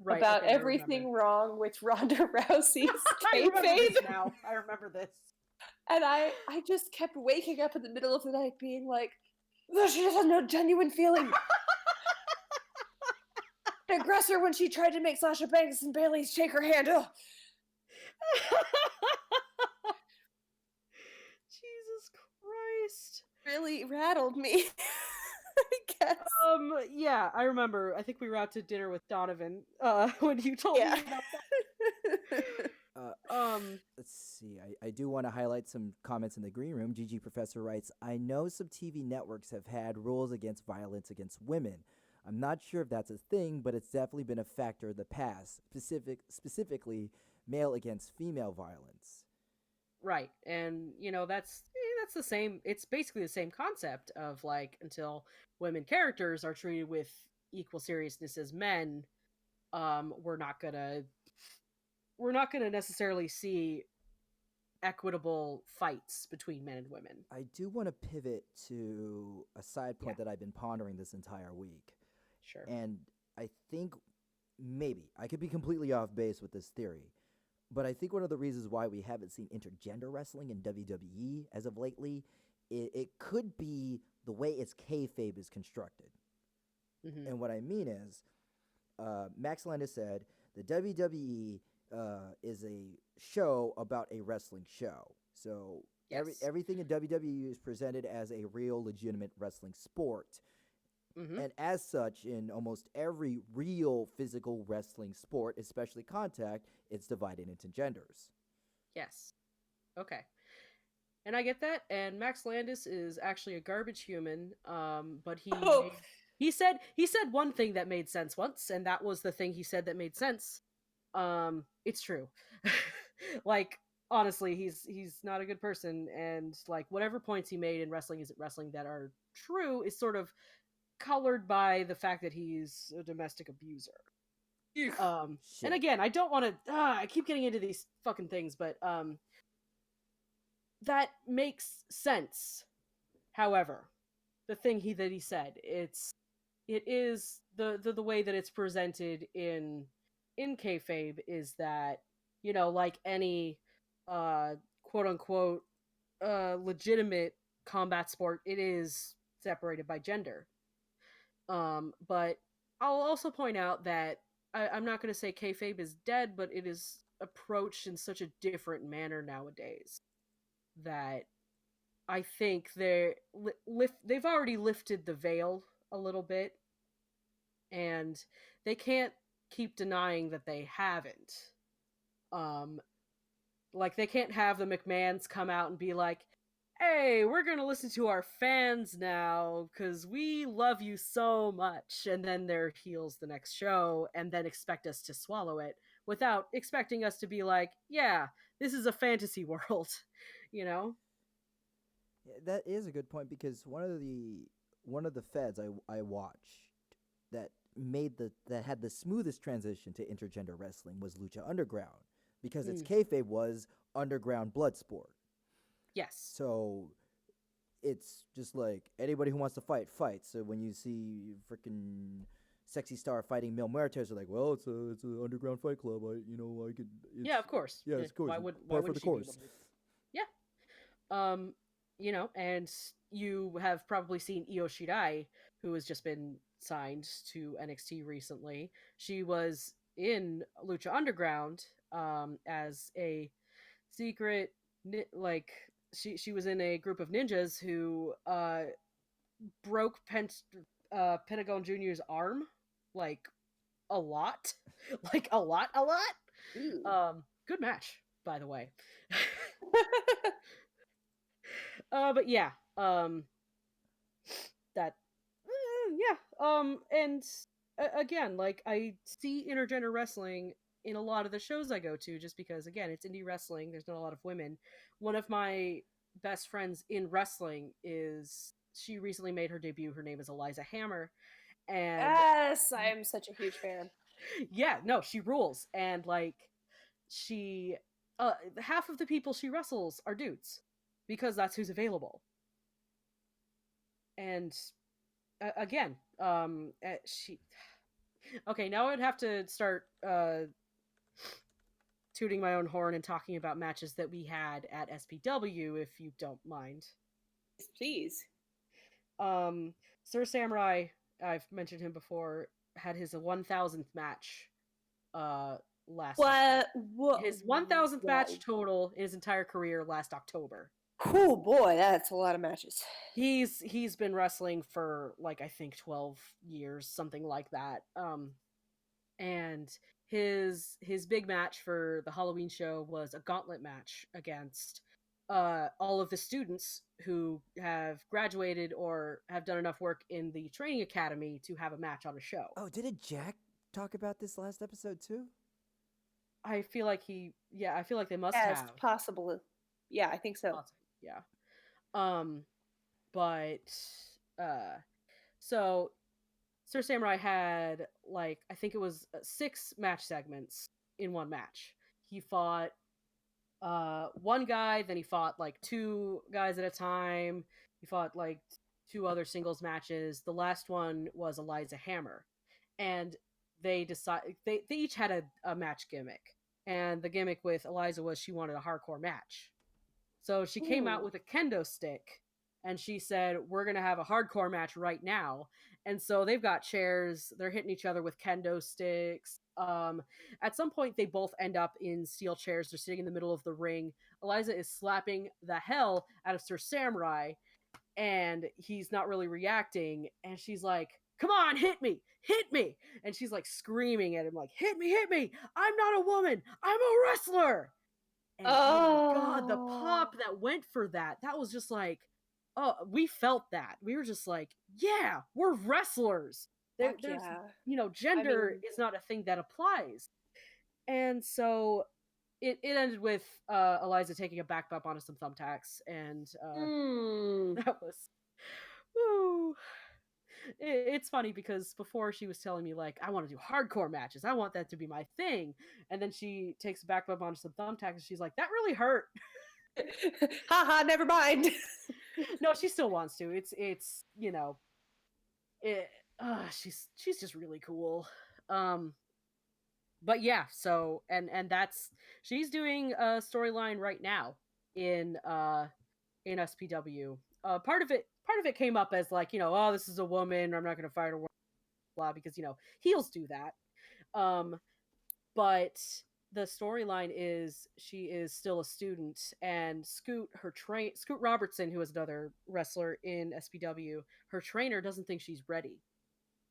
about everything wrong with Ronda Rousey's kayfabe. I remember this. And I just kept waking up in the middle of the night being like, oh, she doesn't have no genuine feeling. An aggressor when she tried to make Sasha Banks and Bayley shake her hand. Oh. Jesus Christ. Really rattled me. I guess. Yeah, I remember. I think we were out to dinner with Donovan when you told me about that. Let's see. I do want to highlight some comments in the green room. GG Professor writes, I know some TV networks have had rules against violence against women. I'm not sure if that's a thing, but it's definitely been a factor in the past, specifically male against female violence. Right. And, you know, that's the same. It's basically the same concept of, like, until women characters are treated with equal seriousness as men, we're not gonna necessarily see equitable fights between men and women. I do want to pivot to a side point that I've been pondering this entire week. Sure. And I think maybe I could be completely off base with this theory, but I think one of the reasons why we haven't seen intergender wrestling in WWE as of lately, it could be the way its kayfabe is constructed. Mm-hmm. And what I mean is, Max Landis said, the WWE is a show about a wrestling show. So everything in WWE is presented as a real, legitimate wrestling sport. Mm-hmm. And as such, in almost every real physical wrestling sport, especially contact, it's divided into genders. Yes. Okay. And I get that. And Max Landis is actually a garbage human. But he said one thing that made sense once, and that was the thing he said that made sense. It's true. Like, honestly, he's not a good person, and like whatever points he made in Wrestling Isn't Wrestling that are true is sort of colored by the fact that he's a domestic abuser. And again, I don't want to I keep getting into these fucking things, but that makes sense. However, the thing that he said. It is the way that it's presented in kayfabe is that, you know, like any quote unquote legitimate combat sport, it is separated by gender. But I'll also point out that I'm not going to say kayfabe is dead, but it is approached in such a different manner nowadays that I think they've already lifted the veil a little bit, and they can't keep denying that they haven't. Like, they can't have the McMahons come out and be like, hey, we're gonna listen to our fans now because we love you so much, and then they're heels the next show and then expect us to swallow it without expecting us to be like, yeah, this is a fantasy world, you know? Yeah, that is a good point, because one of the feds I watched that that had the smoothest transition to intergender wrestling was Lucha Underground, because its kayfabe was underground blood sport. Yes. So it's just like anybody who wants to fight fights. So when you see freaking Sexy Star fighting Mil Muertes, they're like, well, it's a underground fight club. I could. Yeah, of course. Yeah, of course. Why for the course. Yeah. You know, and you have probably seen Io Shirai, who has just been signed to NXT recently. She was in Lucha Underground as a secret, like, she was in a group of ninjas who broke Pentagon Jr.'s arm, like, a lot. Like, a lot. Ooh. Good match, by the way. But yeah, that, and again, like, I see intergender wrestling in a lot of the shows I go to, just because, again, it's indie wrestling. There's not a lot of women. One of my best friends in wrestling she recently made her debut. Her name is Eliza Hammer, and Yes, I am such a huge fan. yeah, no, she rules, and like, she half of the people she wrestles are dudes, because that's who's available. And again, she okay, now I'd have to start tooting my own horn and talking about matches that we had at SPW, if you don't mind. Please. Sir Samurai, I've mentioned him before, had his 1000th match last his 1000th match total in his entire career last October. Oh boy, that's a lot of matches. He's been wrestling for, like, I think 12 years, something like that. And his big match for the Halloween show was a gauntlet match against all of the students who have graduated or have done enough work in the training academy to have a match on a show. Oh, didn't Jack talk about this last episode too? I feel like I feel like they must Yes, have. possibly. Yeah, I think so. Possibly, yeah. But so Sir Samurai had, like, I think it was 6 match segments in one match. He fought one guy, then he fought like 2 guys at a time. He fought like 2 other singles matches. The last one was Eliza Hammer, and they each had a match gimmick, and the gimmick with Eliza was she wanted a hardcore match. So she came out with a kendo stick, and she said, we're going to have a hardcore match right now. And so they've got chairs. They're hitting each other with kendo sticks. At some point, they both end up in steel chairs. They're sitting in the middle of the ring. Eliza is slapping the hell out of Sir Samurai, and he's not really reacting. And she's like, come on, hit me. And she's like screaming at him, like, hit me. I'm not a woman. I'm a wrestler. And oh my God, the pop that went for that was just like, oh, we felt that. We were just like, yeah, we're wrestlers. There's, gender is not a thing that applies. And so it ended with Eliza taking a back bump onto some thumbtacks, and that was, woo. It's funny because before she was telling me, like, I want to do hardcore matches. I want that to be my thing. And then she takes a back bump onto some thumbtacks, and she's like, that really hurt. Haha, never mind. No, she still wants to. It's you know, she's just really cool. But yeah, so and that's she's doing a storyline right now in in SPW. Part of it came up as like, oh, this is a woman, I'm not going to fight her, blah, because heels do that. But the storyline is she is still a student, and Scoot Robertson, who is another wrestler in SPW, her trainer doesn't think she's ready.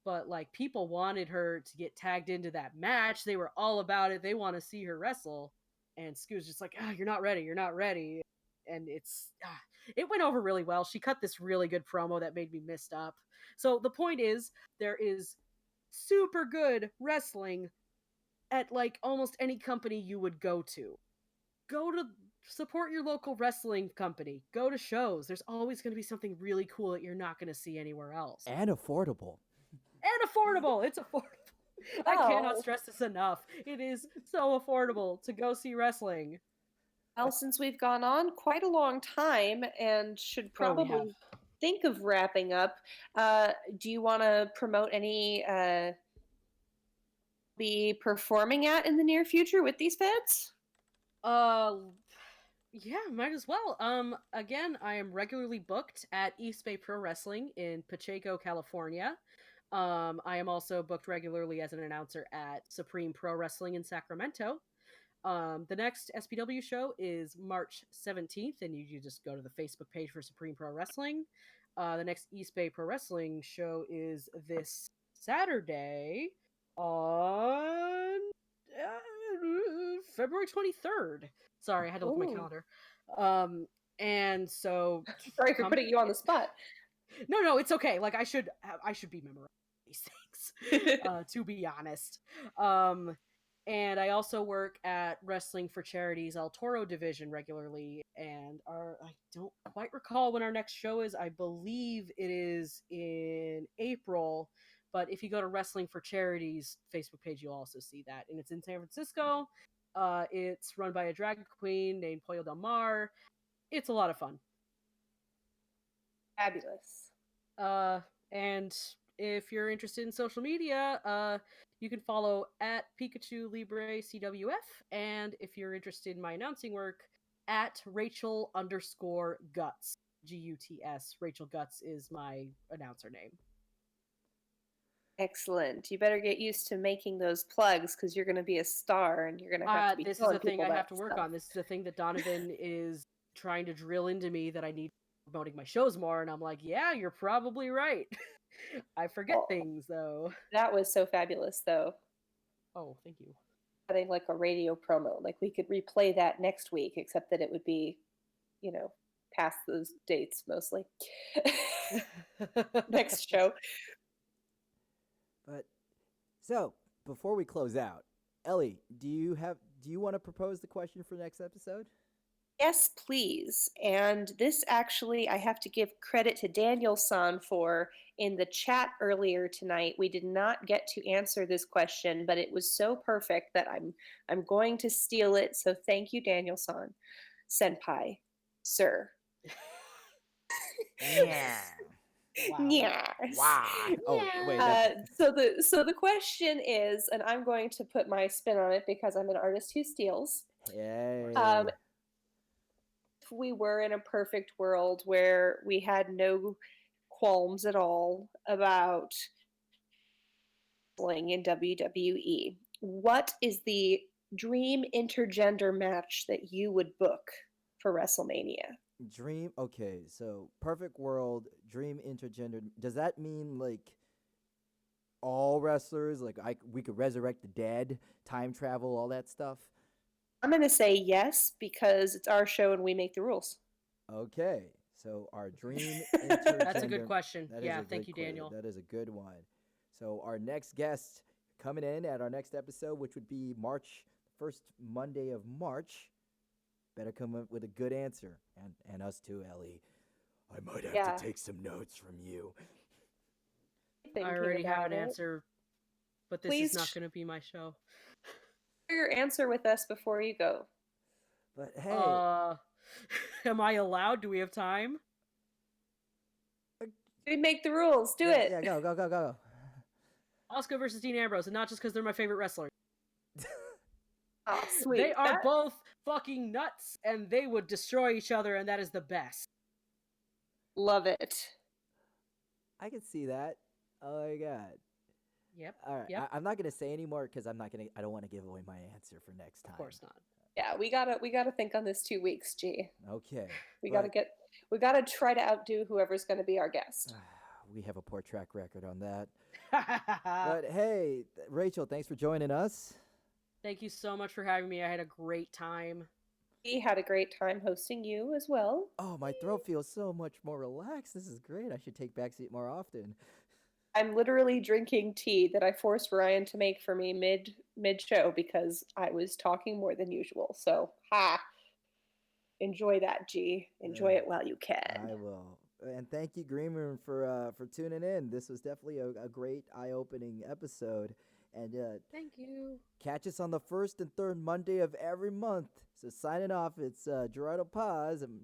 But like, people wanted her to get tagged into that match. They were all about it. They want to see her wrestle. And Scoot's just like, you're not ready. You're not ready. And it went over really well. She cut this really good promo that made me messed up. So the point is, there is super good wrestling at like almost any company you would go to. Go to support your local wrestling company. Go to shows. There's always going to be something really cool that you're not going to see anywhere else. And affordable. And affordable. It's affordable. I cannot stress this enough. It is so affordable to go see wrestling. Well, since we've gone on quite a long time and should probably think of wrapping up, do you want to promote any be performing at in the near future with these feds? Yeah, might as well. Again, I am regularly booked at East Bay Pro Wrestling in Pacheco, California. I am also booked regularly as an announcer at Supreme Pro Wrestling in Sacramento. The next SPW show is March 17th, and you just go to the Facebook page for Supreme Pro Wrestling. The next East Bay Pro Wrestling show is this Saturday on February 23rd. Sorry, I had to look at my calendar. And so... Sorry for putting you on the spot. No, it's okay. Like, I should be memorizing these things, to be honest. And I also work at Wrestling for Charity's El Toro division regularly, and I don't quite recall when our next show is. I believe it is in April, but if you go to Wrestling for Charity's Facebook page, you'll also see that. And it's in San Francisco. It's run by a drag queen named Pollo Del Mar. It's a lot of fun. Fabulous. And if you're interested in social media, you can follow at Pikachu Libre CWF. And if you're interested in my announcing work, at Rachel_Guts, Guts. Rachel Guts is my announcer name. Excellent. You better get used to making those plugs, because you're going to be a star, and you're going to have to be this is the thing I have to work on. This is the thing that Donovan is trying to drill into me, that I need promoting my shows more, and I'm like, yeah, you're probably right. I forget things, though. That was so fabulous, though. Oh, thank you. Having like a radio promo, like we could replay that next week, except that it would be, past those dates mostly. Next show. But so before we close out, Ellie, do you want to propose the question for next episode? Yes, please. And this actually, I have to give credit to Daniel-san for. In the chat earlier tonight, we did not get to answer this question, but it was so perfect that I'm going to steal it. So thank you, Daniel-san. Senpai. Sir. Yeah. Wow. Yes. Wow. Oh, wait. So the question is, and I'm going to put my spin on it because I'm an artist who steals. Yay. If we were in a perfect world where we had no qualms at all about wrestling in WWE, what is the dream intergender match that you would book for WrestleMania? Okay, so perfect world, dream intergender. Does that mean like all wrestlers? Like we could resurrect the dead, time travel, all that stuff? I'm going to say yes, because it's our show and we make the rules. Okay, so our dream intergender. That's a good question. Yeah, thank you, Daniel. That is a good one. So our next guest coming in at our next episode, which would be first Monday of March, better come up with a good answer. And us too, Ellie. I might have to take some notes from you. I already have an answer, but this is not going to be my show. Share your answer with us before you go. But hey. Am I allowed? Do we have time? We make the rules. Do it. Yeah, go. Oscar versus Dean Ambrose, and not just because they're my favorite wrestler. Oh, sweet. They are both fucking nuts, and they would destroy each other, and that is the best. Love it. I can see that. Oh my god. Yep. All right. Yep. I'm not gonna say anymore because I don't want to give away my answer for next time. Of course not. Yeah, we gotta think on this 2 weeks, G. Okay. We gotta try to outdo whoever's gonna be our guest. We have a poor track record on that. But hey, Rachel, thanks for joining us. Thank you so much for having me. I had a great time. We had a great time hosting you as well. Oh, my throat feels so much more relaxed. This is great. I should take backseat more often. I'm literally drinking tea that I forced Ryan to make for me mid show because I was talking more than usual. So, enjoy that, G. Enjoy it while you can. I will. And thank you, Greenroom, for tuning in. This was definitely a great eye-opening episode. And thank you. Catch us on the first and third Monday of every month. So signing off, it's Gerardo Paz and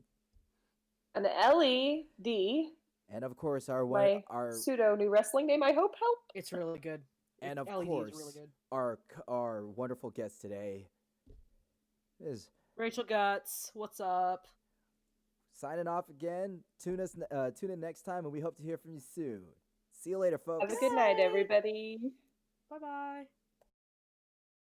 Ellie D. And of course, our pseudo new wrestling name. I hope help. It's really good. And of LED course, is really good. our wonderful guest today is Rachel Guts. What's up? Signing off again. Tune in next time, and we hope to hear from you soon. See you later, folks. Have a good night, everybody. Bye-bye.